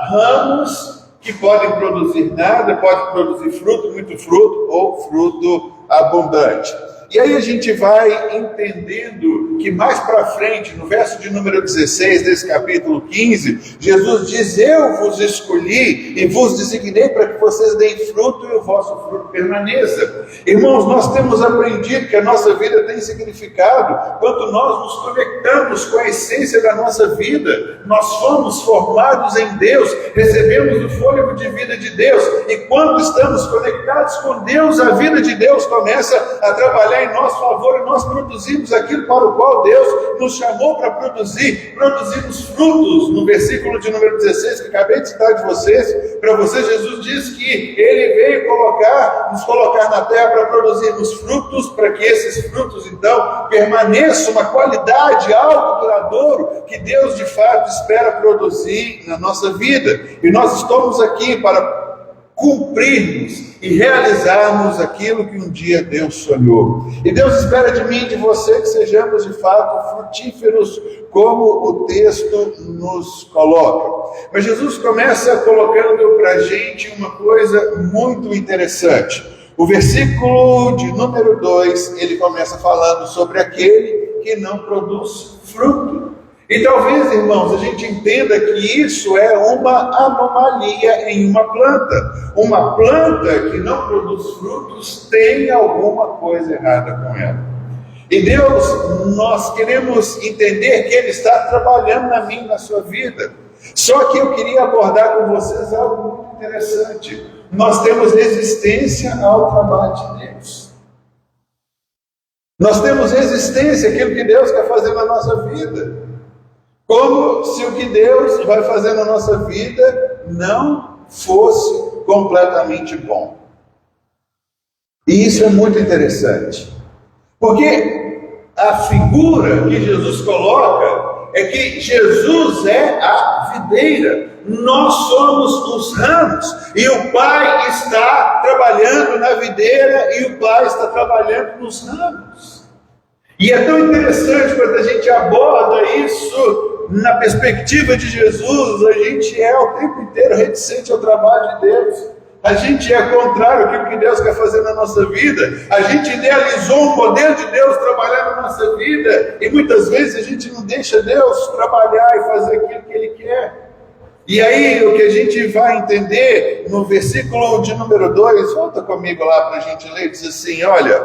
ramos que podem produzir nada, podem produzir fruto, muito fruto, ou fruto abundante. E aí a gente vai entendendo que mais para frente, no verso de número 16 desse capítulo 15, Jesus diz: eu vos escolhi e vos designei para que vocês deem fruto e o vosso fruto permaneça. Irmãos, nós temos aprendido que a nossa vida tem significado quando nós nos conectamos com a essência da nossa vida. Nós fomos formados em Deus, recebemos o fôlego de vida de Deus, e quando estamos conectados com Deus, a vida de Deus começa a trabalhar em nosso favor, e nós produzimos aquilo para o qual Deus nos chamou para produzir. Produzimos frutos. No versículo de número 16 que acabei de citar para vocês, Jesus diz que ele veio nos colocar na terra para produzirmos frutos, para que esses frutos então permaneçam, uma qualidade, algo duradouro que Deus de fato espera produzir na nossa vida. E nós estamos aqui para cumprirmos e realizarmos aquilo que um dia Deus sonhou. E Deus espera de mim e de você que sejamos de fato frutíferos, como o texto nos coloca. Mas Jesus começa colocando para a gente uma coisa muito interessante. O versículo de número 2, ele começa falando sobre aquele que não produz fruto. E talvez, irmãos, a gente entenda que isso é uma anomalia em uma planta. Uma planta que não produz frutos tem alguma coisa errada com ela. E Deus, nós queremos entender que Ele está trabalhando na minha e na sua vida. Só que eu queria abordar com vocês algo muito interessante. Nós temos resistência ao trabalho de Deus. Nós temos resistência àquilo que Deus quer fazer na nossa vida. Como se o que Deus vai fazer na nossa vida não fosse completamente bom. E isso é muito interessante, porque a figura que Jesus coloca é que Jesus é a videira, nós somos os ramos, e o Pai está trabalhando na videira e o Pai está trabalhando nos ramos. E é tão interessante quando a gente aborda isso na perspectiva de Jesus, a gente é o tempo inteiro reticente ao trabalho de Deus. A gente é contrário àquilo que Deus quer fazer na nossa vida. A gente idealizou um modelo de Deus trabalhar na nossa vida e muitas vezes a gente não deixa Deus trabalhar e fazer aquilo que Ele quer. E aí o que a gente vai entender no versículo de número 2, volta comigo lá para a gente ler, diz assim, olha,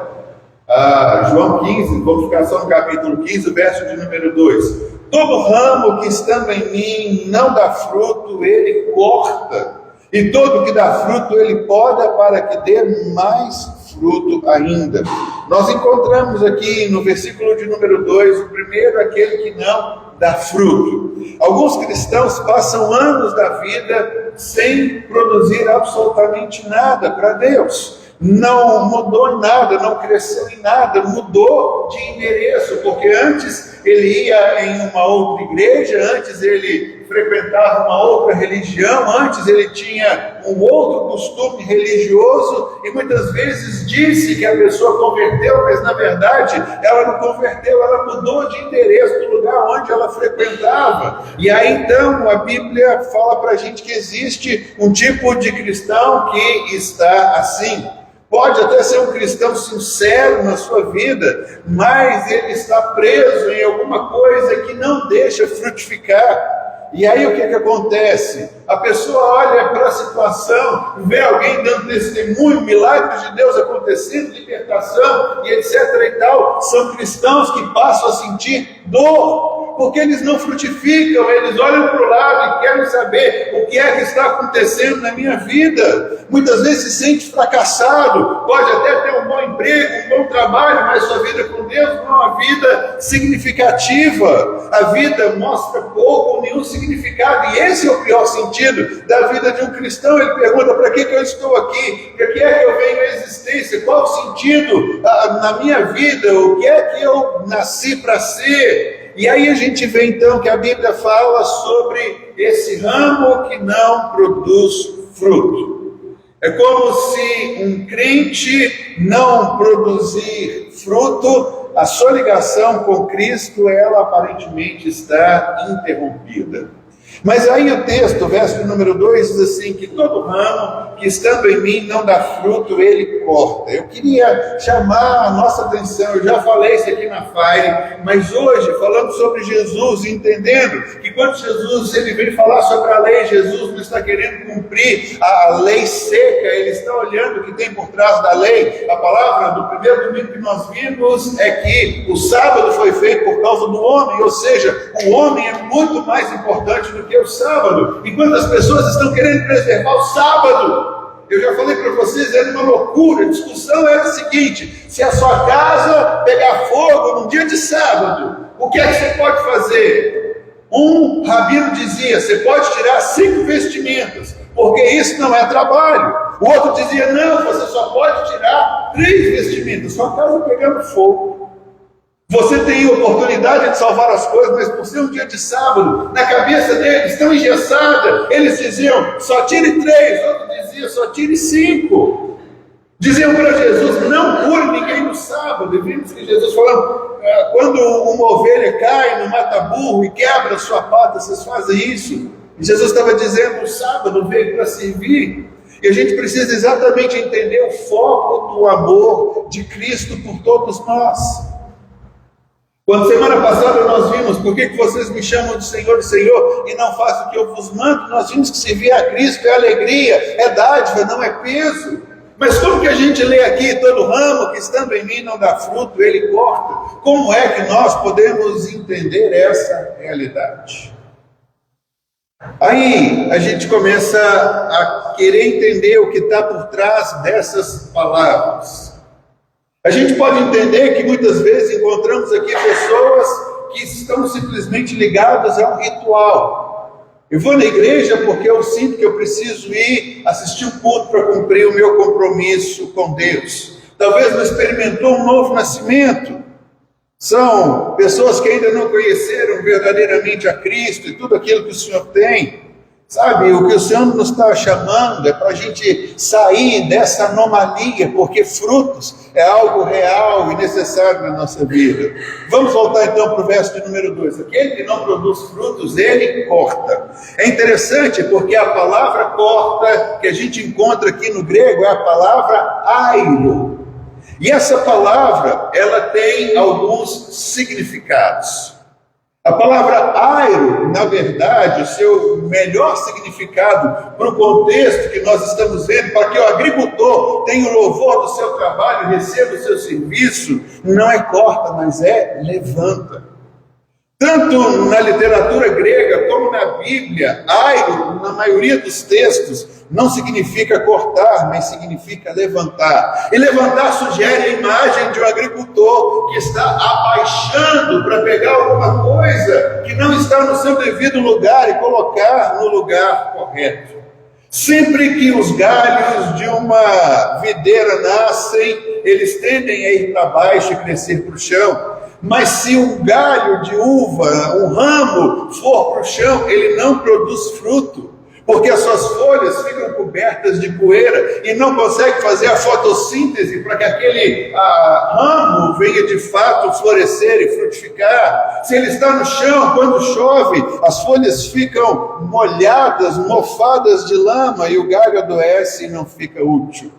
João 15, vou ficar só no capítulo 15, verso de número 2. Todo ramo que estando em mim não dá fruto, ele corta. E todo que dá fruto, ele poda para que dê mais fruto ainda. Nós encontramos aqui no versículo de número 2, o primeiro, aquele que não dá fruto. Alguns cristãos passam anos da vida sem produzir absolutamente nada para Deus. Não mudou em nada, não cresceu em nada, mudou de endereço, porque antes ele ia em uma outra igreja, antes ele frequentava uma outra religião, antes ele tinha um outro costume religioso, e muitas vezes disse que a pessoa converteu, mas na verdade ela não converteu, ela mudou de endereço do lugar onde ela frequentava. E aí então a Bíblia fala para a gente que existe um tipo de cristão que está assim. Pode até ser um cristão sincero na sua vida, mas ele está preso em alguma coisa que não deixa frutificar. E aí o que acontece? A pessoa olha para a situação, vê alguém dando testemunho, milagres de Deus acontecendo, libertação e etc. e tal. São cristãos que passam a sentir dor, porque eles não frutificam, eles olham para o lado e querem saber o que é que está acontecendo na minha vida. Muitas vezes se sente fracassado, pode até ter um bom emprego, um bom trabalho, mas sua vida com Deus não é uma vida significativa. A vida mostra pouco ou nenhum significado, e esse é o pior sentido da vida de um cristão. Ele pergunta, para que eu estou aqui? Para que é que eu venho à existência? Qual o sentido na minha vida? O que é que eu nasci para ser? E aí a gente vê então que a Bíblia fala sobre esse ramo que não produz fruto. É como se um crente não produzir fruto, a sua ligação com Cristo, ela aparentemente está interrompida. Mas aí o texto, verso número 2, diz assim, que todo ramo que estando em mim não dá fruto, ele corta. Eu queria chamar a nossa atenção, eu já falei isso aqui na Fire, mas hoje, falando sobre Jesus, entendendo que quando Jesus ele vem falar sobre a lei, Jesus não está querendo cumprir a lei seca, ele está olhando o que tem por trás da lei. A palavra do primeiro domingo que nós vimos é que o sábado foi feito por causa do homem, ou seja, o homem é muito mais importante do que o sábado. Enquanto as pessoas estão querendo preservar o sábado, eu já falei para vocês, era uma loucura. A discussão era a seguinte: se a sua casa pegar fogo num dia de sábado, o que é que você pode fazer? Um rabino dizia, você pode tirar 5 vestimentas, porque isso não é trabalho. O outro dizia, não, você só pode tirar 3 vestimentas, sua casa pegando fogo. Você tem oportunidade de salvar as coisas, mas por ser um dia de sábado, na cabeça deles, tão engessada, eles diziam, só tire 3, outro dizia, só tire 5. Diziam para Jesus, não cure ninguém no sábado. E vimos que Jesus falou, quando uma ovelha cai no mata-burro e quebra a sua pata, vocês fazem isso? E Jesus estava dizendo, o sábado veio para servir. E a gente precisa exatamente entender o foco do amor de Cristo por todos nós. Quando semana passada nós vimos, por que vocês me chamam de Senhor e Senhor e não fazem o que eu vos mando? Nós vimos que servir a Cristo é alegria, é dádiva, não é peso. Mas como que a gente lê aqui, todo ramo que estando em mim não dá fruto, ele corta? Como é que nós podemos entender essa realidade? Aí a gente começa a querer entender o que está por trás dessas palavras. A gente pode entender que muitas vezes encontramos aqui pessoas que estão simplesmente ligadas a um ritual. Eu vou na igreja porque eu sinto que eu preciso ir assistir um culto para cumprir o meu compromisso com Deus. Talvez não experimentou um novo nascimento. São pessoas que ainda não conheceram verdadeiramente a Cristo e tudo aquilo que o Senhor tem. Sabe, o que o Senhor nos está chamando é para a gente sair dessa anomalia, porque frutos é algo real e necessário na nossa vida. Vamos voltar então para o verso de número 2. Aquele que não produz frutos, ele corta. É interessante porque a palavra corta, que a gente encontra aqui no grego, é a palavra airo. E essa palavra, ela tem alguns significados. A palavra airo, na verdade, o seu melhor significado para o contexto que nós estamos vendo, para que o agricultor tenha o louvor do seu trabalho, receba o seu serviço, não é corta, mas é levanta. Tanto na literatura grega como na Bíblia, airo, na maioria dos textos, não significa cortar, mas significa levantar. E levantar sugere a imagem de um agricultor que está abaixando para pegar alguma coisa que não está no seu devido lugar e colocar no lugar correto. Sempre que os galhos de uma videira nascem, eles tendem a ir para baixo e crescer para o chão. Mas se um galho de uva, um ramo, for para o chão, ele não produz fruto, porque as suas folhas ficam cobertas de poeira e não consegue fazer a fotossíntese para que aquele ramo venha de fato florescer e frutificar. Se ele está no chão, quando chove, as folhas ficam molhadas, mofadas de lama e o galho adoece e não fica útil.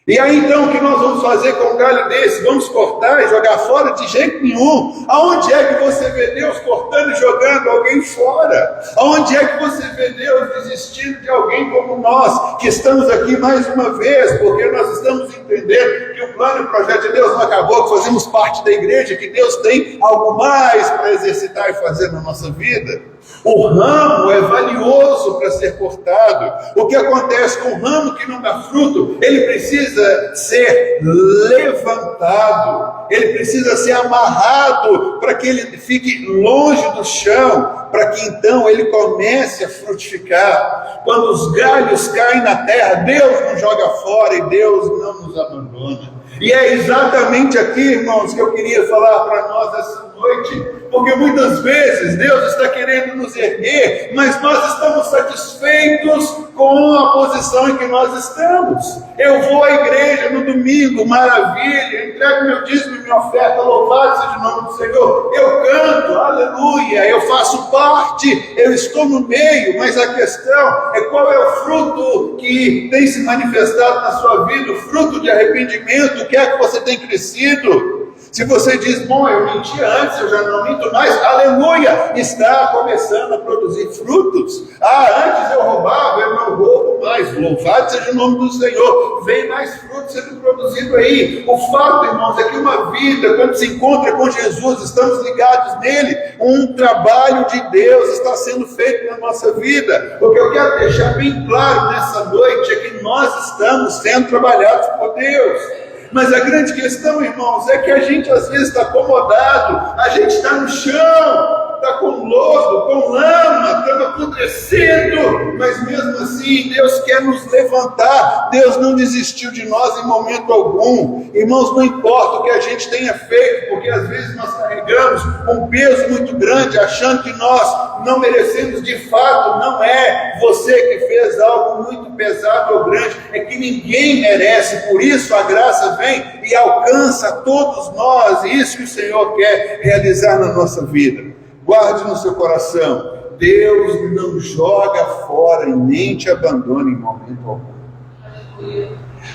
E aí então o que nós vamos fazer com um galho desse? Vamos cortar e jogar fora? De jeito nenhum. Aonde é que você vê Deus cortando e jogando alguém fora? Aonde é que você vê Deus desistindo de alguém como nós, que estamos aqui mais uma vez, porque nós estamos entendendo que o plano e o projeto de Deus não acabou, que fazemos parte da igreja, que Deus tem algo mais para exercitar e fazer na nossa vida? O ramo é valioso para ser cortado. O que acontece com o ramo que não dá fruto? Ele precisa ser levantado, ele precisa ser amarrado para que ele fique longe do chão, para que então ele comece a frutificar. Quando os galhos caem na terra, Deus nos joga fora e Deus não nos abandona. E é exatamente aqui, irmãos, que eu queria falar para nós essa noite, porque muitas vezes Deus está querendo nos erguer, mas nós estamos satisfeitos com a posição em que nós estamos. Eu vou à igreja no domingo, maravilha, entrego meu dízimo e minha oferta, louvado seja o nome do Senhor, eu canto, aleluia, eu faço parte, eu estou no meio, mas a questão é qual é o fruto que tem se manifestado na sua vida, o fruto de arrependimento, o que é que você tem crescido? Se você diz, bom, eu menti antes, eu já não minto mais, aleluia, está começando a produzir frutos. Antes eu roubava, eu não roubo mais, louvado seja o nome do Senhor, vem mais frutos sendo produzido aí. O fato, irmãos, é que uma vida, quando se encontra com Jesus, estamos ligados nele, um trabalho de Deus está sendo feito na nossa vida. O que eu quero deixar bem claro nessa noite é que nós estamos sendo trabalhados por Deus. Mas a grande questão, irmãos, é que a gente às vezes está acomodado, a gente está no chão, está com lodo, com lama, estamos apodrecendo, mas mesmo assim Deus quer nos levantar. Deus não desistiu de nós em momento algum. Irmãos, não importa o que a gente tenha feito, porque às vezes nós carregamos um peso muito grande, achando que nós não merecemos. De fato, não é você que fez algo muito pesado ou grande, é que ninguém merece. Por isso a graça vem e alcança todos nós, e isso que o Senhor quer realizar na nossa vida. Guarde no seu coração, Deus não joga fora e nem te abandona em momento algum.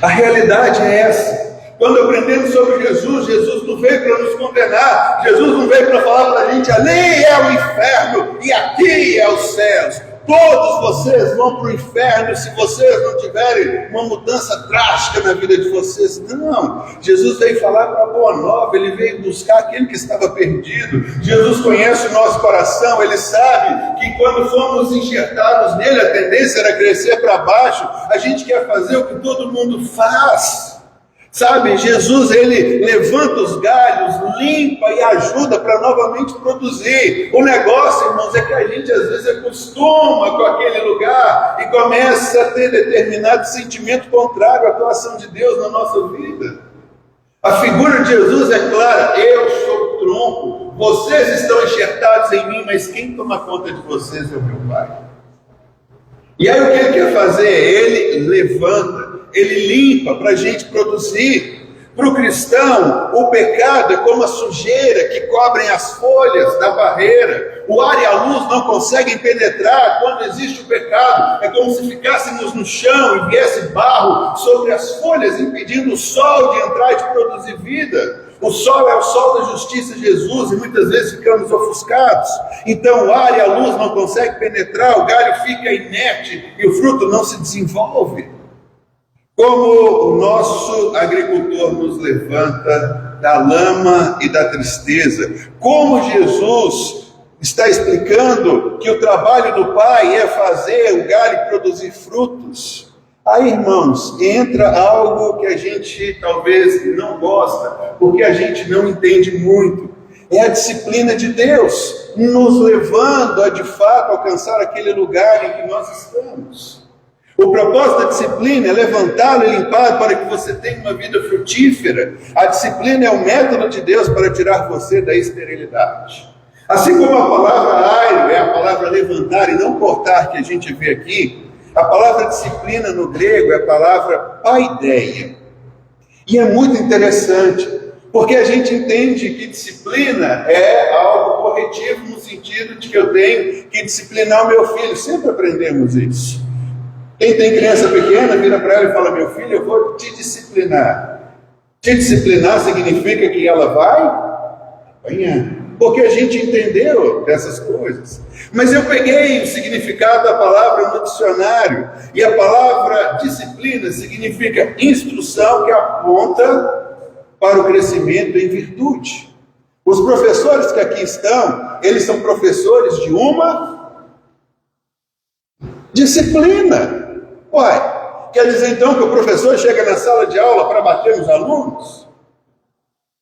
A realidade é essa. Quando aprendemos sobre Jesus, Jesus não veio para nos condenar, Jesus não veio para falar para a gente, ali é o inferno e aqui é os céus. Todos vocês vão para o inferno se vocês não tiverem uma mudança drástica na vida de vocês. Não, Jesus veio falar para a boa nova, ele veio buscar aquele que estava perdido. Jesus conhece o nosso coração, ele sabe que quando fomos enxertados nele, a tendência era crescer para baixo. A gente quer fazer o que todo mundo faz. Sabe, Jesus, ele levanta os galhos, limpa e ajuda para novamente produzir. O negócio, irmãos, é que a gente às vezes acostuma com aquele lugar e começa a ter determinado sentimento contrário à atuação de Deus na nossa vida. A figura de Jesus é clara: eu sou o tronco, vocês estão enxertados em mim, mas quem toma conta de vocês é o meu Pai. E aí o que ele quer fazer? Ele levanta, ele limpa para a gente produzir. Para o cristão, o pecado é como a sujeira que cobrem as folhas da barreira. O ar e a luz não conseguem penetrar quando existe o pecado. É como se ficássemos no chão e viesse barro sobre as folhas, impedindo o sol de entrar e de produzir vida. O sol é o sol da justiça de Jesus e muitas vezes ficamos ofuscados. Então o ar e a luz não conseguem penetrar, o galho fica inerte e o fruto não se desenvolve. Como o nosso agricultor nos levanta da lama e da tristeza, como Jesus está explicando que o trabalho do Pai é fazer o galho produzir frutos. Aí, irmãos, entra algo que a gente talvez não gosta, porque a gente não entende muito. É a disciplina de Deus, nos levando a de fato alcançar aquele lugar em que nós estamos. O propósito da disciplina é levantá-lo e limpar para que você tenha uma vida frutífera. A disciplina é o método de Deus para tirar você da esterilidade. Assim como a palavra airo é a palavra levantar e não cortar que a gente vê aqui, a palavra disciplina no grego é a palavra paideia. E é muito interessante, porque a gente entende que disciplina é algo corretivo no sentido de que eu tenho que disciplinar o meu filho. Sempre aprendemos isso. Quem tem criança pequena, vira para ela e fala: meu filho, eu vou te disciplinar. Te disciplinar significa que ela vai apanhar. Porque a gente entendeu dessas coisas. Mas eu peguei o significado da palavra no dicionário. E a palavra disciplina significa instrução que aponta para o crescimento em virtude. Os professores que aqui estão, eles são professores de uma disciplina. Uai, quer dizer então que o professor chega na sala de aula para bater nos alunos?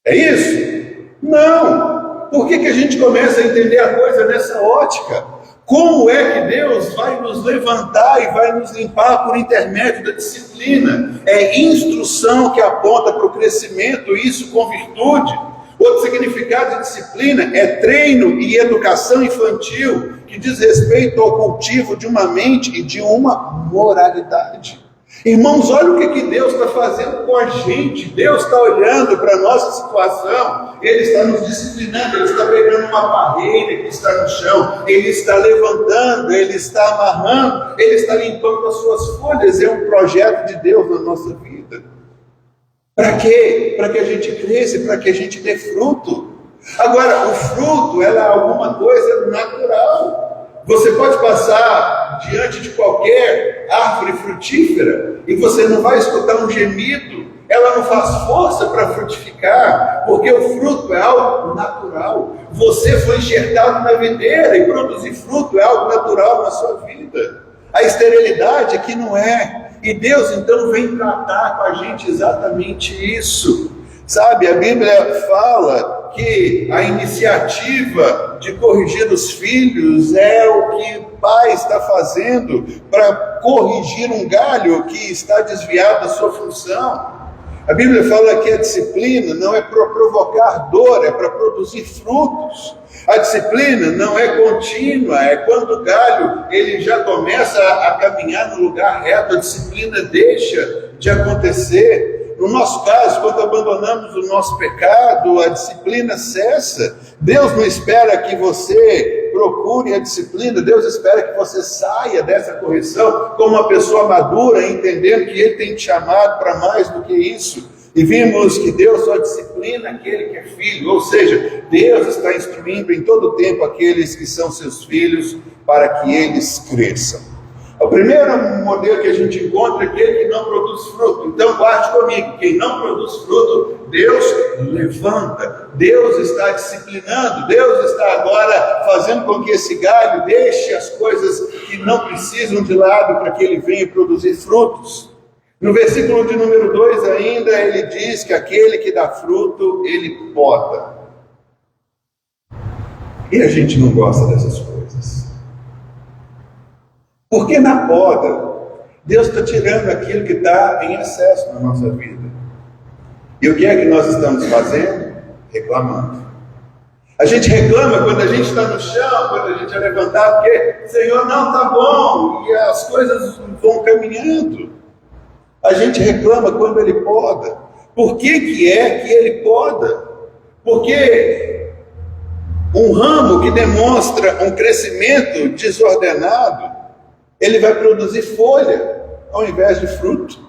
É isso? Não. Por que a gente começa a entender a coisa nessa ótica? Como é que Deus vai nos levantar e vai nos limpar por intermédio da disciplina? É instrução que aponta para o crescimento, isso com virtude. Outro significado de disciplina é treino e educação infantil, que diz respeito ao cultivo de uma mente e de uma moralidade. Irmãos, olha o que Deus está fazendo com a gente. Deus está olhando para a nossa situação, Ele está nos disciplinando, Ele está pegando uma barreira que está no chão, Ele está levantando, Ele está amarrando, Ele está limpando as suas folhas. É um projeto de Deus na nossa vida. Para quê? Para que a gente cresça, para que a gente dê fruto. Agora, o fruto é alguma coisa natural. Você pode passar diante de qualquer árvore frutífera e você não vai escutar um gemido. Ela não faz força para frutificar, porque o fruto é algo natural. Você foi enxertado na videira e produzir fruto é algo natural na sua vida. A esterilidade aqui não é. E Deus então vem tratar com a gente exatamente isso. Sabe, a Bíblia fala que a iniciativa de corrigir os filhos é o que o pai está fazendo para corrigir um galho que está desviado da sua função. A Bíblia fala que a disciplina não é para provocar dor, é para produzir frutos. A disciplina não é contínua, é quando o galho ele já começa a caminhar no lugar reto, a disciplina deixa de acontecer. No nosso caso, quando abandonamos o nosso pecado, a disciplina cessa. Deus não espera que você procure a disciplina, Deus espera que você saia dessa correção como uma pessoa madura, entendendo que Ele tem te chamado para mais do que isso. E vimos que Deus só disciplina aquele que é filho, ou seja, Deus está instruindo em todo o tempo aqueles que são seus filhos para que eles cresçam. O primeiro modelo que a gente encontra é aquele que não produz fruto. Então guarde comigo, quem não produz fruto, Deus levanta. Deus está disciplinando, Deus está agora fazendo com que esse galho deixe as coisas que não precisam de lado para que ele venha produzir frutos. No versículo de número 2 ainda, ele diz que aquele que dá fruto, ele poda. E a gente não gosta dessas coisas. Porque na poda, Deus está tirando aquilo que está em excesso na nossa vida. E o que é que nós estamos fazendo? Reclamando. A gente reclama quando a gente está no chão, quando a gente é levantado, porque, Senhor, não está bom, e as coisas vão caminhando. A gente reclama quando Ele poda. Por que é que Ele poda? Porque um ramo que demonstra um crescimento desordenado, ele vai produzir folha ao invés de fruto.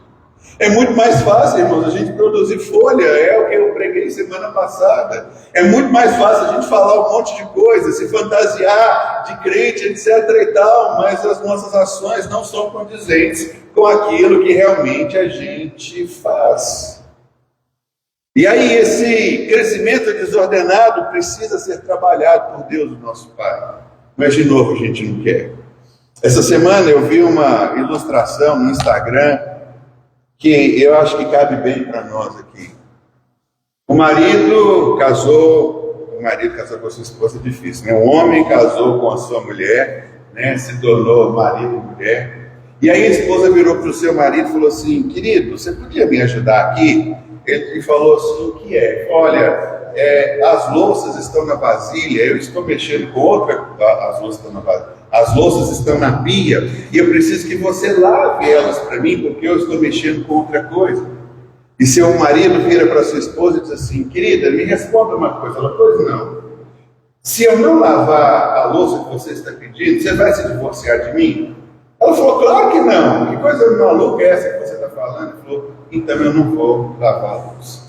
É muito mais fácil, irmãos, a gente produzir folha, é o que eu preguei semana passada. É muito mais fácil a gente falar um monte de coisa, se fantasiar de crente, etc. e tal, mas as nossas ações não são condizentes com aquilo que realmente a gente faz. E aí esse crescimento desordenado precisa ser trabalhado por Deus, o nosso Pai. Mas de novo a gente não quer. Essa semana eu vi uma ilustração no Instagram que eu acho que cabe bem para nós aqui. O marido casou com a sua esposa, é difícil, né? Um homem casou com a sua mulher, né? Se tornou marido e mulher. E aí a esposa virou para o seu marido e falou assim: querido, você podia me ajudar aqui? Ele falou assim: o que é? Olha, as louças estão na vasilha, eu estou mexendo com outra, as louças estão na vasilha. As louças estão na pia e eu preciso que você lave elas para mim, porque eu estou mexendo com outra coisa. E seu marido vira para sua esposa e diz assim: querida, me responda uma coisa. Ela: pois não. Se eu não lavar a louça que você está pedindo, você vai se divorciar de mim? Ela falou: claro que não. Que coisa maluca é essa que você está falando? Ele falou: então eu não vou lavar a louça.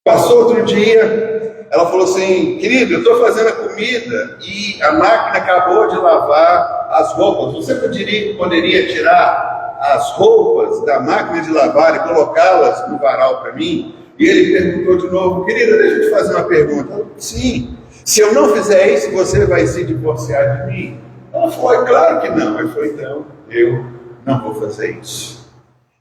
Passou outro dia, ela falou assim: querido, eu estou fazendo a comida e a máquina acabou de lavar as roupas. Você poderia tirar as roupas da máquina de lavar e colocá-las no varal para mim? E ele perguntou de novo: querida, deixa eu te fazer uma pergunta. Ela: sim. Se eu não fizer isso, você vai se divorciar de mim? Ela falou: é claro que não. Ele falou: então eu não vou fazer isso.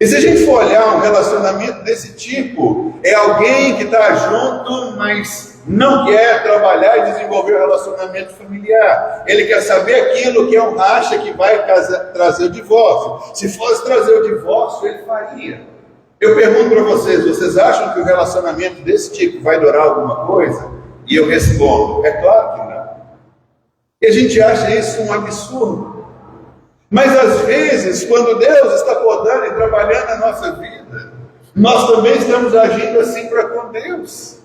E se a gente for olhar um relacionamento desse tipo, é alguém que está junto, mas não quer trabalhar e desenvolver o relacionamento familiar. Ele quer saber aquilo que é um racha que vai trazer o divórcio. Se fosse trazer o divórcio, ele faria. Eu pergunto para vocês: vocês acham que o relacionamento desse tipo vai durar alguma coisa? E eu respondo: é claro que não. E a gente acha isso um absurdo. Mas às vezes, quando Deus está podando e trabalhando na nossa vida, nós também estamos agindo assim para com Deus.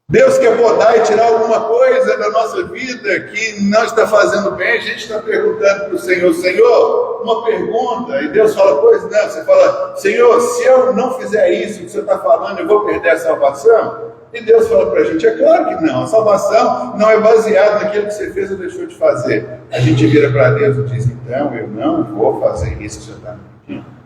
Deus quer podar e tirar alguma coisa da nossa vida que não está fazendo bem. A gente está perguntando para o Senhor: Senhor, uma pergunta. E Deus fala: pois não. Você fala: Senhor, se eu não fizer isso que você está falando, eu vou perder a salvação? E Deus fala para a gente: é claro que não. A salvação não é baseada naquilo que você fez ou deixou de fazer. A gente vira para Deus e diz: então eu não vou fazer isso que você está me pedindo.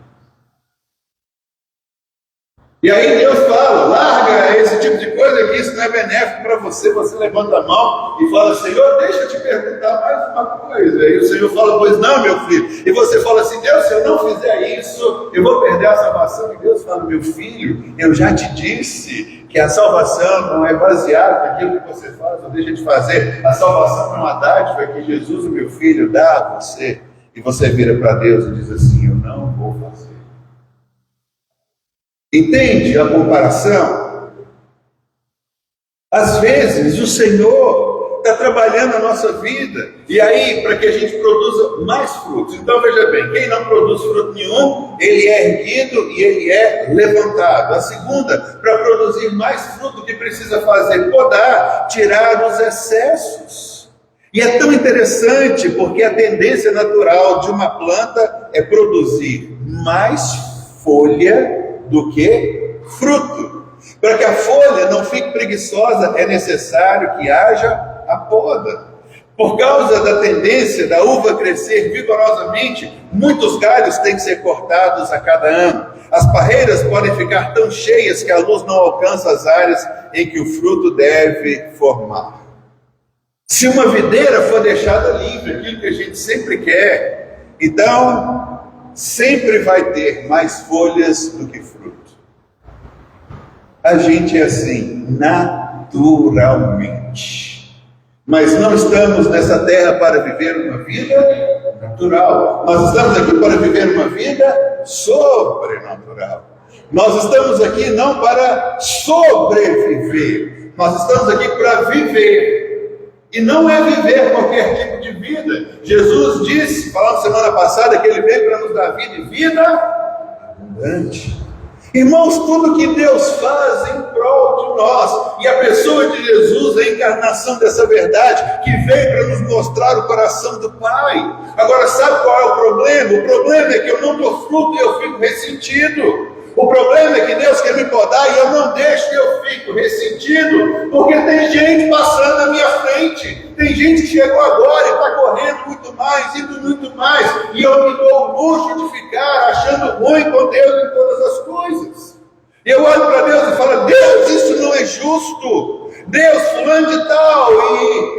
E aí Deus fala: larga esse tipo de coisa, que isso não é benéfico para você. Você levanta a mão e fala: Senhor, deixa eu te perguntar mais uma coisa. E o Senhor fala: pois não, meu filho. E você fala assim: Deus, se eu não fizer isso, eu vou perder a salvação. E Deus fala: meu filho, eu já te disse que a salvação não é baseada naquilo que você faz ou deixa de fazer. A salvação é uma dádiva que Jesus, o meu filho, dá a você. E você vira para Deus e diz assim: eu não vou fazer. Entende a comparação? Às vezes o Senhor está trabalhando a nossa vida, e aí para que a gente produza mais frutos. Então veja bem: quem não produz fruto nenhum, ele é erguido e ele é levantado. A segunda, para produzir mais fruto, o que precisa fazer? Podar, tirar os excessos. E é tão interessante, porque a tendência natural de uma planta é produzir mais folha do que fruto. Para que a folha não fique preguiçosa, é necessário que haja a poda. Por causa da tendência da uva crescer vigorosamente, muitos galhos têm que ser cortados a cada ano. As parreiras podem ficar tão cheias que a luz não alcança as áreas em que o fruto deve formar. Se uma videira for deixada livre, aquilo que a gente sempre quer, então sempre vai ter mais folhas do que fruto. A gente é assim, naturalmente. Mas não estamos nessa terra para viver uma vida natural. Nós estamos aqui para viver uma vida sobrenatural. Nós estamos aqui não para sobreviver. Nós estamos aqui para viver. E não é viver qualquer tipo de vida. Jesus disse, falando semana passada, que Ele veio para nos dar vida e vida abundante. Irmãos, tudo que Deus faz em prol de nós, e a pessoa de Jesus é a encarnação dessa verdade, que veio para nos mostrar o coração do Pai. Agora, sabe qual é o problema? O problema é que eu não dou fruto e eu fico ressentido. O problema é que Deus quer me podar e eu não deixo, e eu fico ressentido, porque tem gente passando na minha frente, tem gente que chegou agora e está correndo muito mais, indo muito mais, e eu me dou o luxo de ficar achando ruim com Deus em todas as coisas. Eu olho para Deus e falo, Deus, isso não é justo. Deus, fulano de tal,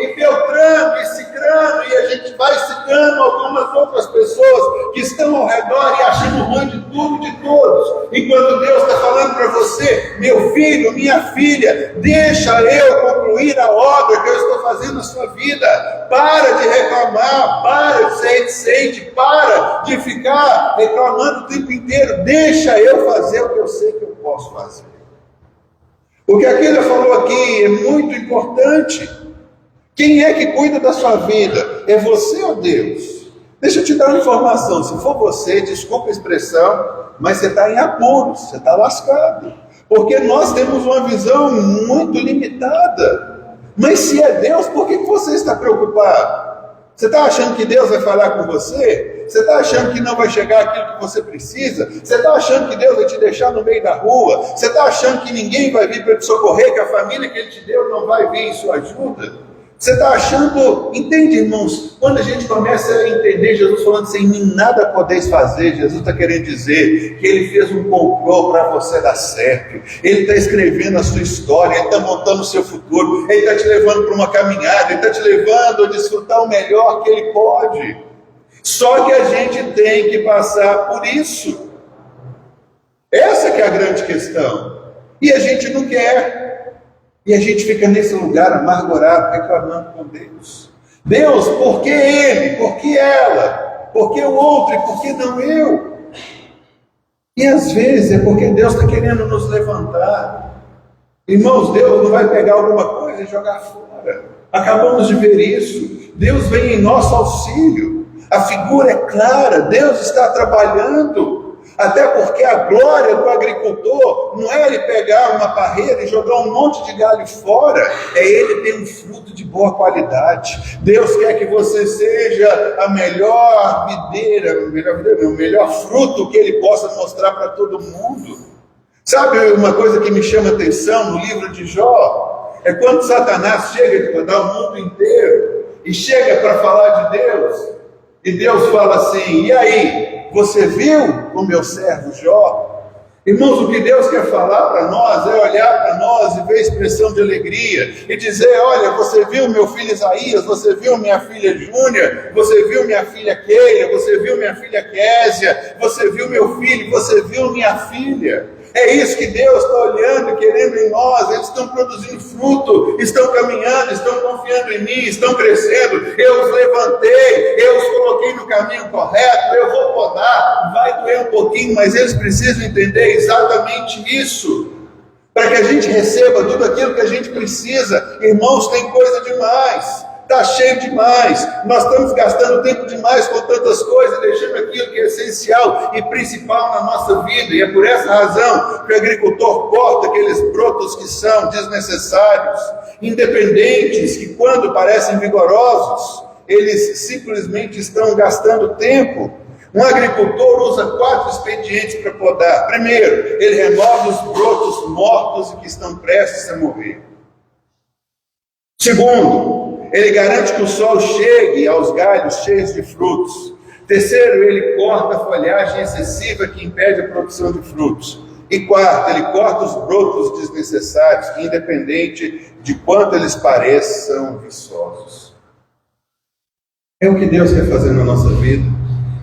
e Beltrano, e Cicrano, e a gente vai citando algumas outras pessoas que estão ao redor e achando ruim de tudo, de todos. Enquanto Deus está falando para você, meu filho, minha filha, deixa eu concluir a obra que eu estou fazendo na sua vida. Para de reclamar, para de ser reticente, para de ficar reclamando o tempo inteiro. Deixa eu fazer o que eu sei que eu posso fazer. O que a Keila falou aqui é muito importante. Quem é que cuida da sua vida? É você ou Deus? Deixa eu te dar uma informação. Se for você, desculpa a expressão, mas você está em apuros, você está lascado. Porque nós temos uma visão muito limitada. Mas se é Deus, por que você está preocupado? Você está achando que Deus vai falar com você? Você está achando que não vai chegar aquilo que você precisa? Você está achando que Deus vai te deixar no meio da rua? Você está achando que ninguém vai vir para te socorrer, que a família que Ele te deu não vai vir em sua ajuda? Você está achando... Entende, irmãos? Quando a gente começa a entender Jesus falando assim, em nada podeis fazer, Jesus está querendo dizer que Ele fez um complô para você dar certo. Ele está escrevendo a sua história, Ele está montando o seu futuro, Ele está te levando para uma caminhada, Ele está te levando a desfrutar o melhor que Ele pode. Só que a gente tem que passar por isso. Essa que é a grande questão. E a gente não quer. E a gente fica nesse lugar amargurado, reclamando com Deus. Deus, por que ele? Por que ela? Por que o outro? E por que não eu? E às vezes é porque Deus está querendo nos levantar. Irmãos, Deus não vai pegar alguma coisa e jogar fora. Acabamos de ver isso. Deus vem em nosso auxílio. A figura é clara. Deus está trabalhando. Até porque a glória do agricultor não é ele pegar uma parreira e jogar um monte de galho fora, é ele ter um fruto de boa qualidade. Deus quer que você seja a melhor videira, o melhor fruto que ele possa mostrar para todo mundo. Sabe uma coisa que me chama a atenção no livro de Jó? É quando Satanás chega de rodar o mundo inteiro e chega para falar de Deus, e Deus fala assim, e aí? Você viu o meu servo Jó? Irmãos, o que Deus quer falar para nós é olhar para nós e ver expressão de alegria e dizer, olha, você viu meu filho Isaías, você viu minha filha Júnia, você viu minha filha Keila, você viu minha filha Késia, você viu meu filho, você viu minha filha. É isso que Deus está olhando e querendo em nós. Eles estão produzindo fruto, estão caminhando, estão confiando em mim, estão crescendo. Eu os levantei, eu os coloquei no caminho correto, eu vou podar, vai doer um pouquinho, mas eles precisam entender exatamente isso, para que a gente receba tudo aquilo que a gente precisa. Irmãos, tem coisa demais. Está cheio demais, nós estamos gastando tempo demais com tantas coisas, deixando aquilo que é essencial e principal na nossa vida, e é por essa razão que o agricultor corta aqueles brotos que são desnecessários, independentes, que quando parecem vigorosos, eles simplesmente estão gastando tempo. Um agricultor usa 4 expedientes para podar. Primeiro, ele remove os brotos mortos e que estão prestes a morrer. Segundo, ele garante que o sol chegue aos galhos cheios de frutos. Terceiro, ele corta a folhagem excessiva que impede a produção de frutos. E quarto, ele corta os brotos desnecessários, independente de quanto eles pareçam viçosos. É o que Deus quer fazer na nossa vida.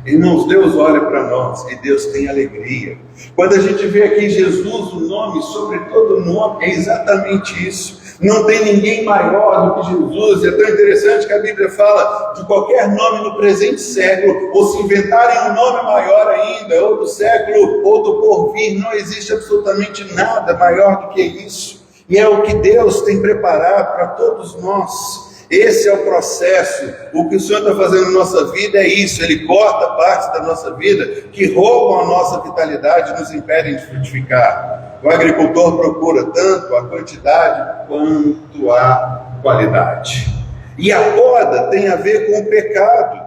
Irmãos, Deus olha para nós e Deus tem alegria. Quando a gente vê aqui Jesus, o nome sobre todo nome, é exatamente isso. Não tem ninguém maior do que Jesus. É tão interessante que a Bíblia fala de qualquer nome no presente século, ou se inventarem um nome maior ainda, ou do século, ou do porvir, não existe absolutamente nada maior do que isso. E é o que Deus tem preparado para todos nós. Esse é o processo. O que o Senhor está fazendo na nossa vida é isso. Ele corta partes da nossa vida que roubam a nossa vitalidade e nos impedem de frutificar. O agricultor procura tanto a quantidade quanto a qualidade. E a poda tem a ver com o pecado.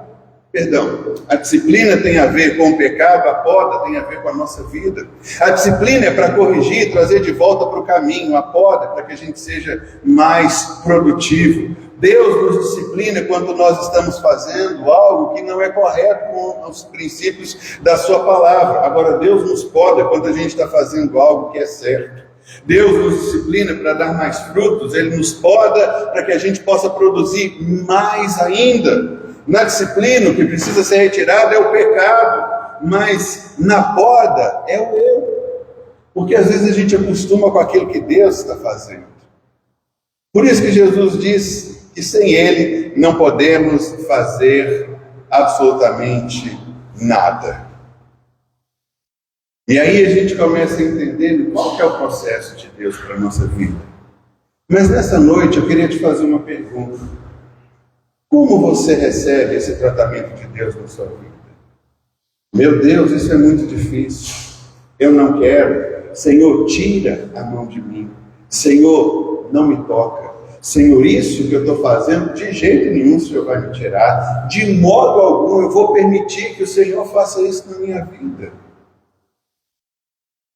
Perdão, a disciplina tem a ver com o pecado, a poda tem a ver com a nossa vida. A disciplina é para corrigir, trazer de volta para o caminho. A poda é para que a gente seja mais produtivo. Deus nos disciplina quando nós estamos fazendo algo que não é correto com os princípios da sua palavra. Agora, Deus nos poda quando a gente está fazendo algo que é certo. Deus nos disciplina para dar mais frutos. Ele nos poda para que a gente possa produzir mais ainda. Na disciplina, o que precisa ser retirado é o pecado, mas na poda é o eu. Porque às vezes a gente acostuma com aquilo que Deus está fazendo. Por isso que Jesus diz que sem Ele não podemos fazer absolutamente nada. E aí a gente começa a entender qual que é o processo de Deus para a nossa vida. Mas nessa noite eu queria te fazer uma pergunta. Como você recebe esse tratamento de Deus na sua vida? Meu Deus, isso é muito difícil. Eu não quero. Senhor, tira a mão de mim. Senhor, não me toca. Senhor, isso que eu estou fazendo, de jeito nenhum o Senhor vai me tirar. De modo algum eu vou permitir que o Senhor faça isso na minha vida.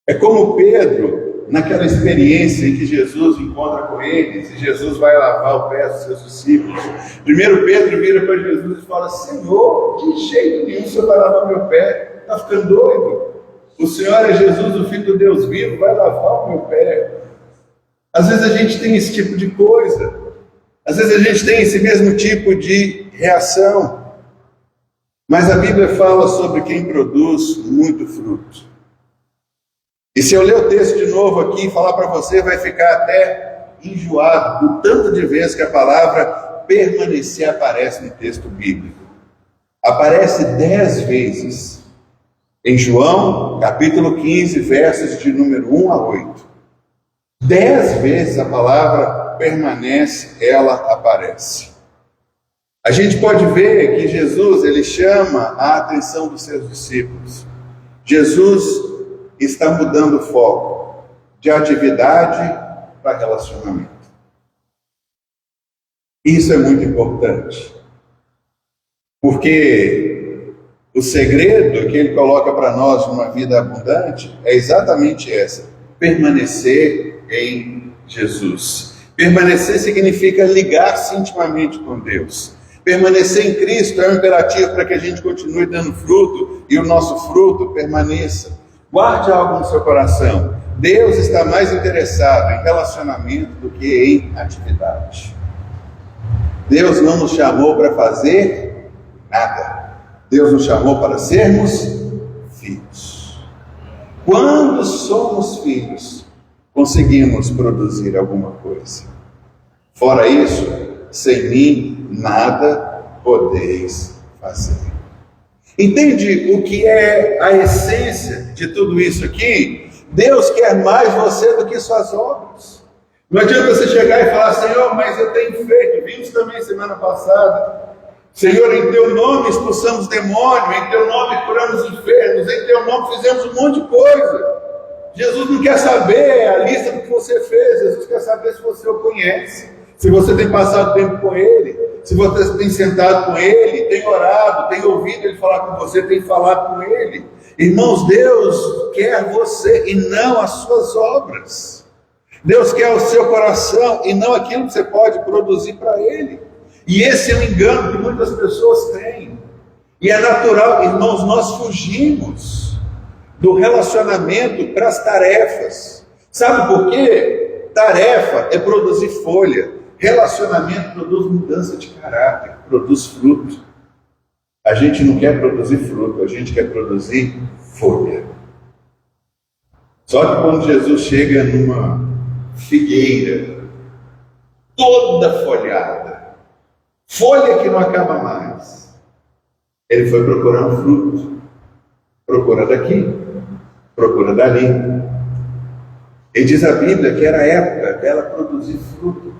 É como Pedro, naquela experiência em que Jesus encontra com eles, e Jesus vai lavar o pé dos seus discípulos. Primeiro Pedro vira para Jesus e fala: Senhor, de jeito nenhum o Senhor vai lavar meu pé. Está ficando doido? O Senhor é Jesus, o Filho do Deus vivo, vai lavar o meu pé. Às vezes a gente tem esse tipo de coisa. Às vezes a gente tem esse mesmo tipo de reação. Mas a Bíblia fala sobre quem produz muito fruto. E se eu ler o texto de novo aqui e falar para você, vai ficar até enjoado do tanto de vezes que a palavra permanecer aparece no texto bíblico. Aparece 10 vezes em João, capítulo 15, versos de número 1 a 8. 10 vezes a palavra permanece, ela aparece. A gente pode ver que Jesus, ele chama a atenção dos seus discípulos. Jesus está mudando o foco de atividade para relacionamento. Isso é muito importante, porque o segredo que ele coloca para nós de uma vida abundante é exatamente essa: permanecer em Jesus. Permanecer significa ligar-se intimamente com Deus. Permanecer em Cristo é um imperativo para que a gente continue dando fruto e o nosso fruto permaneça. Guarde algo no seu coração. Deus está mais interessado em relacionamento do que em atividade. Deus não nos chamou para fazer nada. Deus nos chamou para sermos filhos. Quando somos filhos, conseguimos produzir alguma coisa. Fora isso, sem mim nada podeis fazer. Entende o que é a essência de tudo isso aqui? Deus quer mais você do que suas obras. Não adianta você chegar e falar: Senhor, mas eu tenho feito. Vimos também semana passada. Senhor, em teu nome expulsamos demônio, em teu nome curamos enfermos, em teu nome fizemos um monte de coisa. Jesus não quer saber a lista do que você fez. Jesus quer saber se você o conhece, se você tem passado tempo com Ele, se você tem sentado com Ele, tem orado, tem ouvido Ele falar com você, tem falado com Ele. Irmãos, Deus quer você e não as suas obras. Deus quer o seu coração e não aquilo que você pode produzir para Ele. E esse é um engano que muitas pessoas têm. E é natural, irmãos, nós fugimos do relacionamento para as tarefas. Sabe por quê? Tarefa é produzir folha. Relacionamento produz mudança de caráter, produz fruto. A gente não quer produzir fruto, a gente quer produzir folha. Só que quando Jesus chega numa figueira toda folhada, folha que não acaba mais, ele foi procurar um fruto. Procura daqui, procura dali. E diz a Bíblia que era a época dela produzir fruto.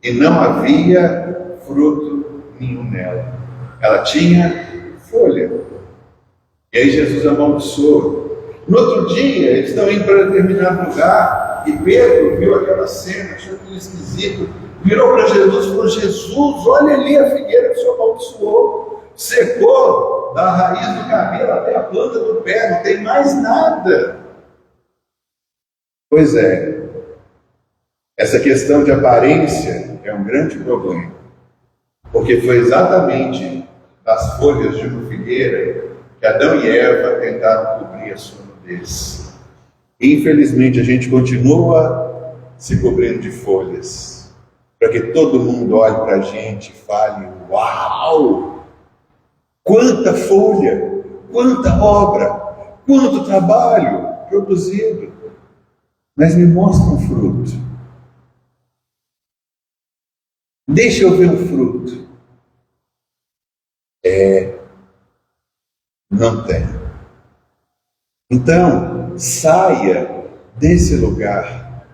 E não havia fruto nenhum nela. Ela tinha folha. E aí Jesus amaldiçoou. No outro dia, eles estão indo para determinado lugar. E Pedro viu aquela cena, achou aquilo esquisito. Virou para Jesus e falou: Jesus, olha ali a figueira que o Senhor amaldiçoou. Secou da raiz do cabelo até a planta do pé, não tem mais nada. Pois é, essa questão de aparência é um grande problema, porque foi exatamente das folhas de uma figueira que Adão e Eva tentaram cobrir a sua nudez. Infelizmente, a gente continua se cobrindo de folhas, para que todo mundo olhe para a gente e fale: uau! Quanta folha, quanta obra, quanto trabalho produzido. Mas me mostra um fruto. Deixa eu ver um fruto. Não tem. Então, saia desse lugar.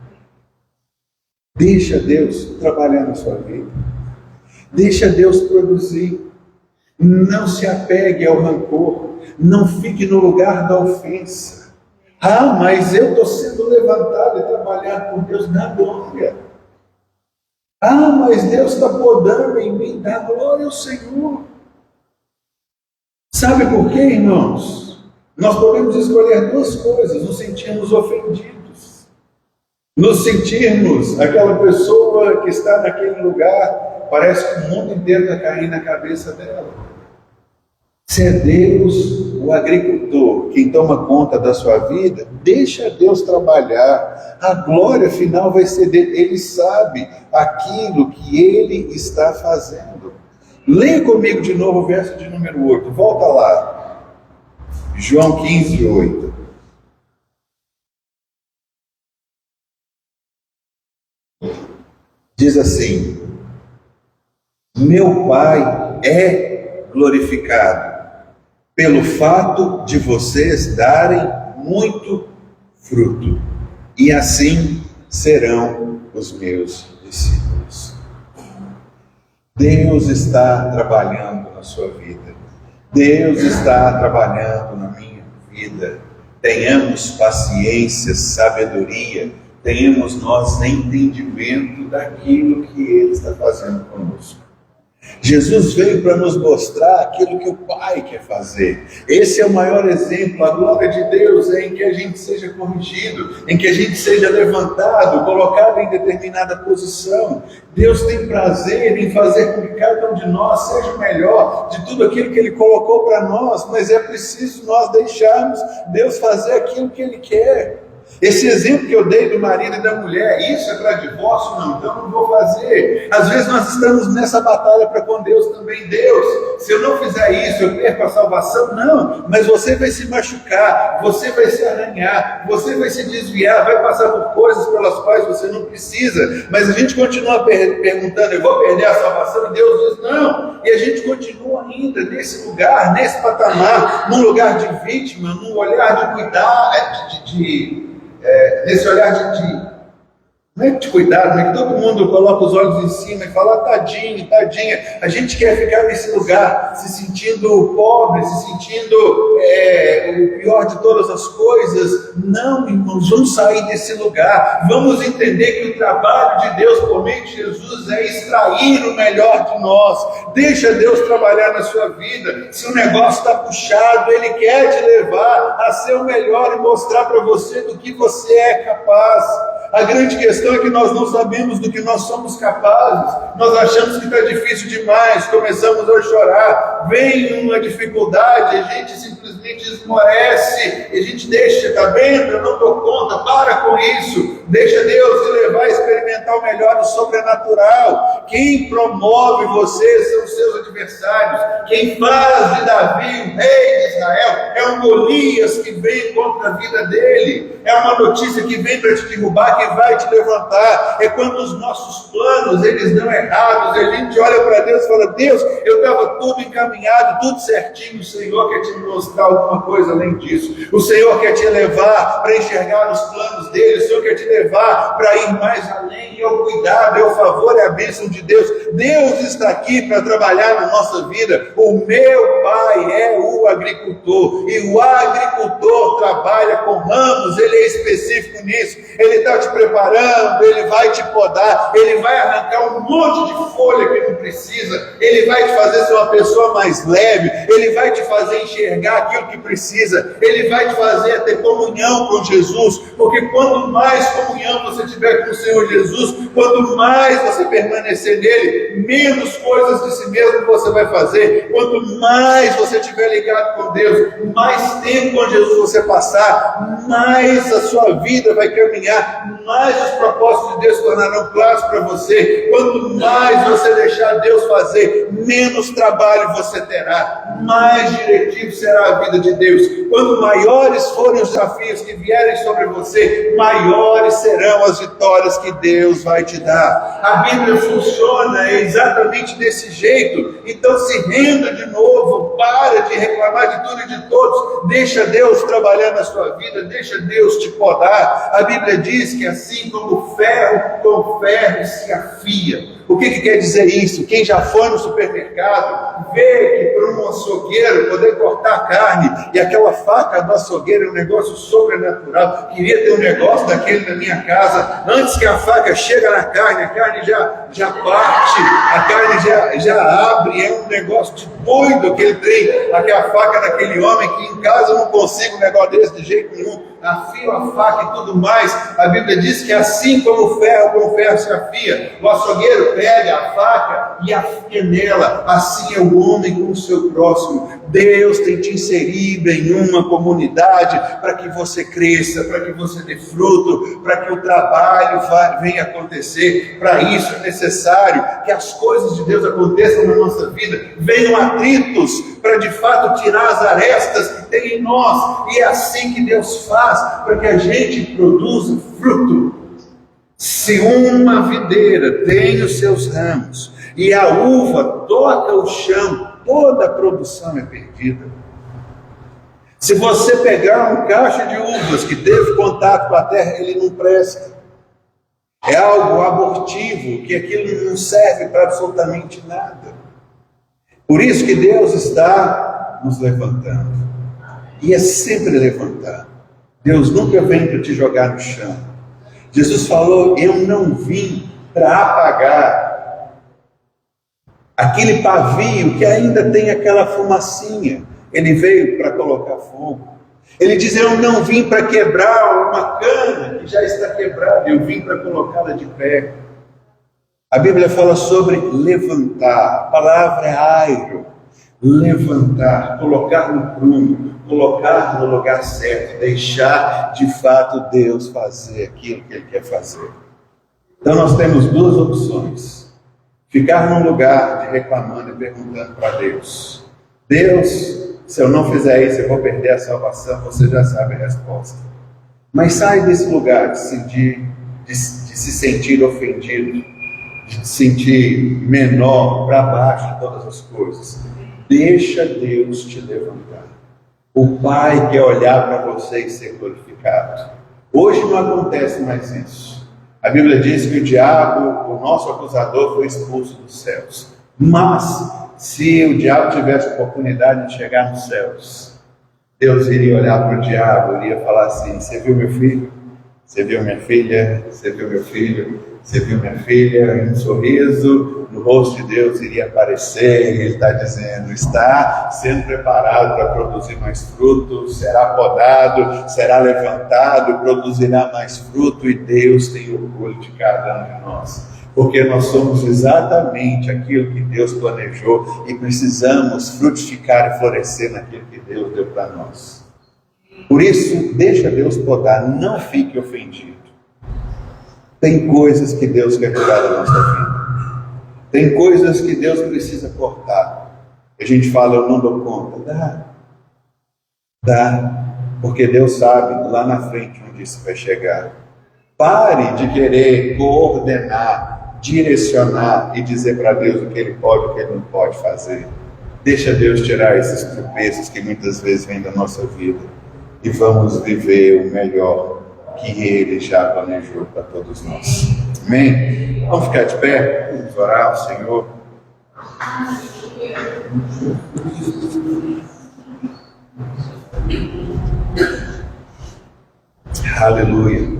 Deixa Deus trabalhar na sua vida. Deixa Deus produzir. Não se apegue ao rancor. Não fique no lugar da ofensa. Ah, mas eu estou sendo levantado e trabalhado por Deus, na glória. Ah, mas Deus está podando em mim, dá glória ao Senhor. Sabe por quê, irmãos? Nós podemos escolher duas coisas: nos sentirmos ofendidos, nos sentirmos aquela pessoa que está naquele lugar, parece que o mundo inteiro está caindo na cabeça dela. Se é Deus, o agricultor, quem toma conta da sua vida, deixa Deus trabalhar. A glória final vai ser dele. Ele sabe aquilo que ele está fazendo. Leia comigo de novo o verso de número 8. Volta lá. João 15, 8. Diz assim: meu Pai é glorificado pelo fato de vocês darem muito fruto, e assim serão os meus discípulos. Deus está trabalhando na sua vida. Deus está trabalhando na minha vida. Tenhamos paciência, sabedoria, tenhamos nós entendimento daquilo que Ele está fazendo conosco. Jesus veio para nos mostrar aquilo que o Pai quer fazer. Esse é o maior exemplo. A glória de Deus é em que a gente seja corrigido, em que a gente seja levantado, colocado em determinada posição. Deus tem prazer em fazer com que cada um de nós seja o melhor de tudo aquilo que Ele colocou para nós, mas é preciso nós deixarmos Deus fazer aquilo que Ele quer. Esse exemplo que eu dei do marido e da mulher, isso é para divórcio? Não, então não vou fazer. Às vezes nós estamos nessa batalha para com Deus também. Deus, se eu não fizer isso, eu perco a salvação? Não, mas você vai se machucar, você vai se arranhar, você vai se desviar, vai passar por coisas pelas quais você não precisa. Mas a gente continua perguntando: eu vou perder a salvação? E Deus diz não. E a gente continua ainda nesse lugar, nesse patamar, num lugar de vítima, num olhar de cuidar, nesse olhar não é de cuidado, né? Que todo mundo coloca os olhos em cima e fala: tadinho, tadinha. A gente quer ficar nesse lugar, se sentindo pobre, se sentindo o pior de todas as coisas. Não, irmãos, vamos sair desse lugar. Vamos entender que o trabalho de Deus por meio de Jesus é extrair o melhor de nós. Deixa Deus trabalhar na sua vida. Se o negócio está puxado, Ele quer te levar a ser o melhor e mostrar para você do que você é capaz. A grande questão é que nós não sabemos do que nós somos capazes. Nós achamos que está difícil demais, começamos a chorar, vem uma dificuldade, a gente simplesmente esmorece, e a gente deixa, está vendo? Eu não dou conta, para com isso, deixa Deus te levar a experimentar o melhor do sobrenatural. Quem promove você são os seus adversários. Quem faz de Davi o rei de Israel é um Golias que vem contra a vida dele, é uma notícia que vem para te derrubar, que vai te levantar. É quando os nossos planos eles dão errados, a gente olha para Deus e fala: Deus, eu estava tudo encaminhado, tudo certinho, o Senhor quer te mostrar alguma coisa além disso, o Senhor quer te levar para enxergar os planos dele, o Senhor quer te levar para ir mais além, e é o cuidado, é o favor, é a bênção de Deus. Deus está aqui para trabalhar na nossa vida. O meu pai é o agricultor, e o agricultor trabalha com ramos, ele é específico nisso, ele está te preparando, ele vai te podar, ele vai arrancar um monte de folha que não precisa, ele vai te fazer ser uma pessoa mais leve, ele vai te fazer enxergar aquilo que precisa, ele vai te fazer ter comunhão com Jesus, porque quanto mais comunhão você tiver com o Senhor Jesus, quanto mais você permanecer nele, menos coisas de si mesmo você vai fazer. Quanto mais você estiver ligado com Deus, mais tempo com Jesus você passar, mais a sua vida vai caminhar, mais os propósitos de Deus se tornarão claros para você. Quanto mais você deixar Deus fazer, menos trabalho você terá, mais diretivo será a vida de Deus. Quanto maiores forem os desafios que vierem sobre você, maiores serão as vitórias que Deus vai te dar. A Bíblia funciona exatamente desse jeito. Então se renda de novo, para de reclamar de tudo e de todos, deixa Deus trabalhar na sua vida, deixa Deus te podar. A Bíblia diz que assim como ferro com ferro se afia. O que quer dizer isso? Quem já foi no supermercado vê que para um açougueiro poder cortar a carne, e aquela faca do açougueiro é um negócio sobrenatural. Queria ter um negócio daquele na minha casa. Antes que a faca chega na carne, a carne já parte, a carne já abre. É um negócio de doido aquele trem, aquela faca daquele homem, que em casa eu não consigo um negócio desse de jeito nenhum. Afio a faca e tudo mais. A Bíblia diz que assim como o ferro com o ferro se afia, o açougueiro pega a faca e afia nela. Assim é o homem com o seu próximo. Deus tem te inserido em uma comunidade para que você cresça, para que você dê fruto, para que o trabalho venha acontecer. Para isso é necessário que as coisas de Deus aconteçam na nossa vida, venham atritos para de fato tirar as arestas que tem em nós. E é assim que Deus faz, para que a gente produza fruto. Se uma videira tem os seus ramos e a uva toca o chão, toda a produção é perdida. Se você pegar um cacho de uvas que teve contato com a terra, ele não presta. É algo abortivo, que aquilo não serve para absolutamente nada. Por isso que Deus está nos levantando. E é sempre levantando. Deus nunca vem para te jogar no chão. Jesus falou: eu não vim para apagar aquele pavio que ainda tem aquela fumacinha. Ele veio para colocar fogo. Ele diz: eu não vim para quebrar uma cana que já está quebrada, eu vim para colocá-la de pé. A Bíblia fala sobre levantar. A palavra é airo. Levantar, colocar no prumo, colocar no lugar certo, deixar de fato Deus fazer aquilo que Ele quer fazer. Então nós temos duas opções: ficar num lugar de reclamando e perguntando para Deus: Deus, se eu não fizer isso eu vou perder a salvação. Você já sabe a resposta. Mas sai desse lugar de se sentir ofendido, de se sentir menor, para baixo de todas as coisas. Deixa Deus te levantar. O Pai quer olhar para você e ser glorificado. Hoje não acontece mais isso. A Bíblia diz que o diabo, o nosso acusador, foi expulso dos céus. Mas, se o diabo tivesse a oportunidade de chegar nos céus, Deus iria olhar para o diabo e iria falar assim: você viu meu filho? Você viu minha filha? Você viu meu filho? Você viu minha filha? Um sorriso no rosto de Deus iria aparecer. Ele está dizendo, está sendo preparado para produzir mais frutos, será podado, será levantado, produzirá mais fruto, e Deus tem orgulho de cada um de nós. Porque nós somos exatamente aquilo que Deus planejou e precisamos frutificar e florescer naquilo que Deus deu para nós. Por isso, deixa Deus podar, não fique ofendido. Tem coisas que Deus quer curar da nossa vida. Tem coisas que Deus precisa cortar. A gente fala, eu não dou conta. Dá. Porque Deus sabe lá na frente onde isso vai chegar. Pare de querer coordenar, direcionar e dizer para Deus o que Ele pode e o que Ele não pode fazer. Deixa Deus tirar esses tropeços que muitas vezes vêm da nossa vida. E vamos viver o melhor que Ele já planejou para todos nós. Amém? Vamos ficar de pé? Vamos orar ao Senhor. Aleluia.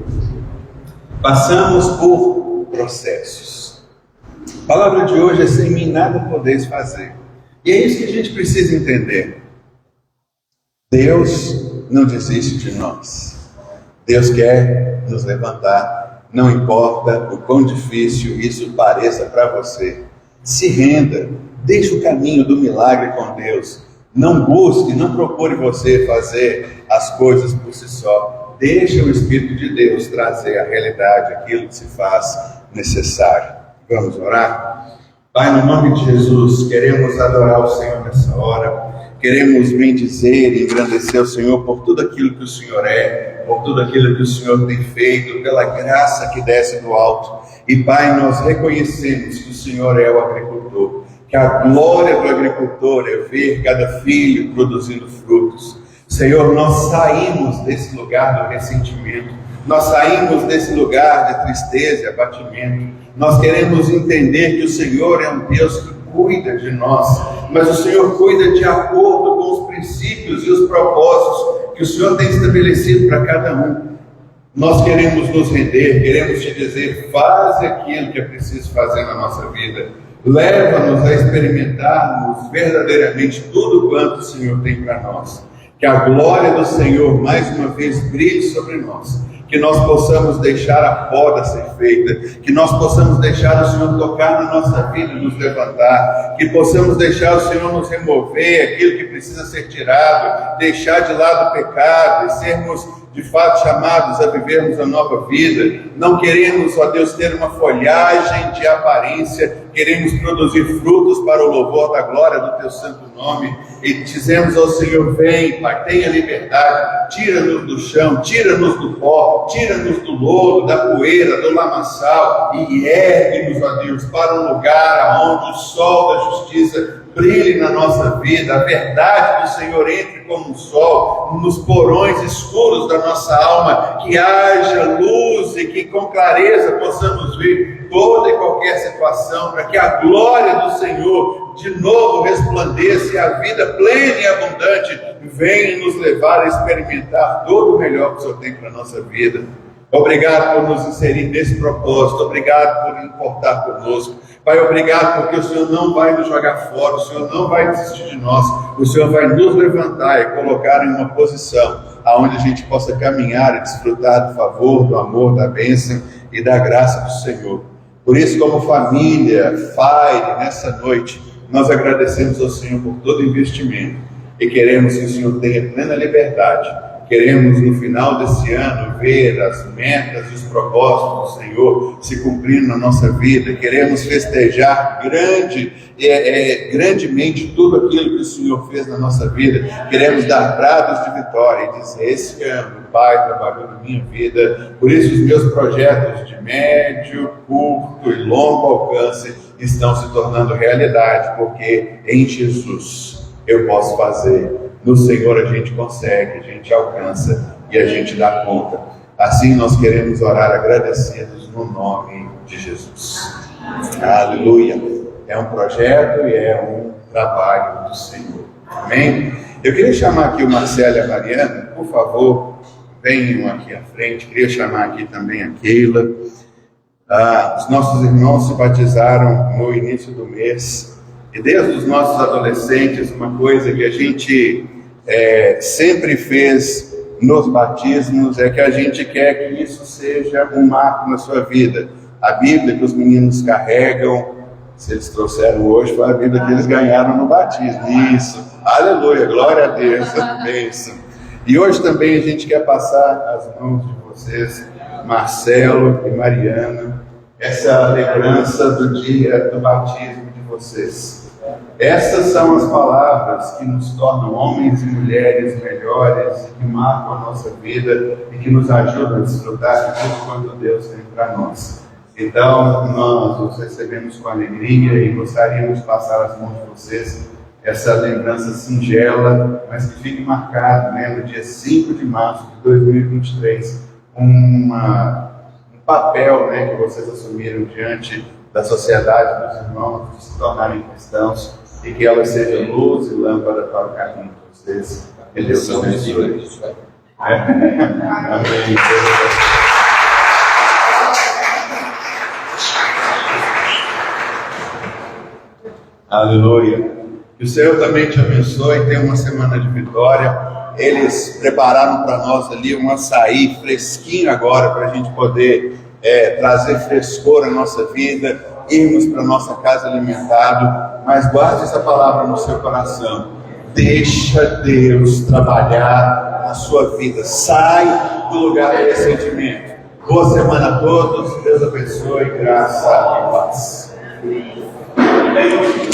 Passamos por processos. A palavra de hoje é: sem mim nada podeis fazer. E é isso que a gente precisa entender. Deus não desiste de nós. Deus quer nos levantar. Não importa o quão difícil isso pareça para você. Se renda. Deixe o caminho do milagre com Deus. Não busque, não procure você fazer as coisas por si só. Deixe o Espírito de Deus trazer a realidade, aquilo que se faz necessário. Vamos orar? Pai, no nome de Jesus, queremos adorar o Senhor nessa hora. Queremos bendizer e engrandecer o Senhor por tudo aquilo que o Senhor é, por tudo aquilo que o Senhor tem feito, pela graça que desce do alto. E Pai, nós reconhecemos que o Senhor é o agricultor, que a glória do agricultor é ver cada filho produzindo frutos. Senhor, nós saímos desse lugar do ressentimento, nós saímos desse lugar de tristeza e abatimento. Nós queremos entender que o Senhor é um Deus que cuida de nós, mas o Senhor cuida de acordo com os princípios e os propósitos que o Senhor tem estabelecido para cada um. Nós queremos nos render, queremos te dizer, faz aquilo que é preciso fazer na nossa vida. Leva-nos a experimentarmos verdadeiramente tudo quanto o Senhor tem para nós. Que a glória do Senhor mais uma vez brilhe sobre nós. Que nós possamos deixar a poda ser feita, que nós possamos deixar o Senhor tocar na nossa vida e nos levantar, que possamos deixar o Senhor nos remover aquilo que precisa ser tirado, deixar de lado o pecado e sermos de fato chamados a vivermos a nova vida. Não queremos, ó Deus, ter uma folhagem de aparência, queremos produzir frutos para o louvor da glória do Teu santo nome, e dizemos ao Senhor, vem Pai, tenha liberdade, tira-nos do chão, tira-nos do pó, tira-nos do lodo, da poeira, do lamaçal, e ergue-nos, ó Deus, para um lugar onde o sol da justiça brilhe na nossa vida, a verdade do Senhor entre como um sol nos porões escuros da nossa alma, que haja luz e que com clareza possamos ver toda e qualquer situação, para que a glória do Senhor de novo resplandeça e a vida plena e abundante venha nos levar a experimentar todo o melhor que o Senhor tem para a nossa vida. Obrigado por nos inserir nesse propósito, obrigado por importar conosco. Pai, obrigado porque o Senhor não vai nos jogar fora, o Senhor não vai desistir de nós, o Senhor vai nos levantar e colocar em uma posição aonde a gente possa caminhar e desfrutar do favor, do amor, da bênção e da graça do Senhor. Por isso, como família, Fire, nessa noite, nós agradecemos ao Senhor por todo o investimento e queremos que o Senhor tenha plena liberdade. Queremos no final desse ano ver as metas e os propósitos do Senhor se cumprindo na nossa vida. Queremos festejar grandemente tudo aquilo que o Senhor fez na nossa vida. Queremos dar brados de vitória e dizer, esse ano o Pai trabalhou na minha vida. Por isso os meus projetos de médio, curto e longo alcance estão se tornando realidade, porque em Jesus eu posso fazer. No Senhor a gente consegue, a gente alcança e a gente dá conta. Assim nós queremos orar agradecidos no nome de Jesus. Aleluia. É um projeto e é um trabalho do Senhor. Amém? Eu queria chamar aqui o Marcelo e a Mariana, por favor, venham aqui à frente. Queria chamar aqui também a Keila. Os nossos irmãos se batizaram no início do mês, e desde os nossos adolescentes, uma coisa que a gente sempre fez nos batismos é que a gente quer que isso seja um marco na sua vida. A Bíblia que os meninos carregam, se eles trouxeram hoje, foi a Bíblia que eles ganharam no batismo. Isso, aleluia, glória a Deus, bênção. E hoje também a gente quer passar as mãos de vocês, Marcelo e Mariana, essa lembrança do dia do batismo de vocês. Essas são as palavras que nos tornam homens e mulheres melhores, que marcam a nossa vida e que nos ajudam a desfrutar de tudo quanto Deus tem para nós. Então, nós os recebemos com alegria e gostaríamos de passar as mãos de vocês essa lembrança singela, mas que fique marcado, no dia 5 de março de 2023, um papel que vocês assumiram diante da sociedade dos irmãos de se tornarem cristãos, e que ela seja luz e lâmpada para o caminho de vocês. Que Deus abençoe. Amém. Aleluia. Que o Senhor também te abençoe. Tenha uma semana de vitória. Eles prepararam para nós ali um açaí fresquinho agora, para a gente poder trazer frescor à nossa vida, irmos para a nossa casa alimentado. Mas guarde essa palavra no seu coração. Deixa Deus trabalhar na sua vida. Sai do lugar do ressentimento. Boa semana a todos. Deus abençoe. Graça e paz. Amém.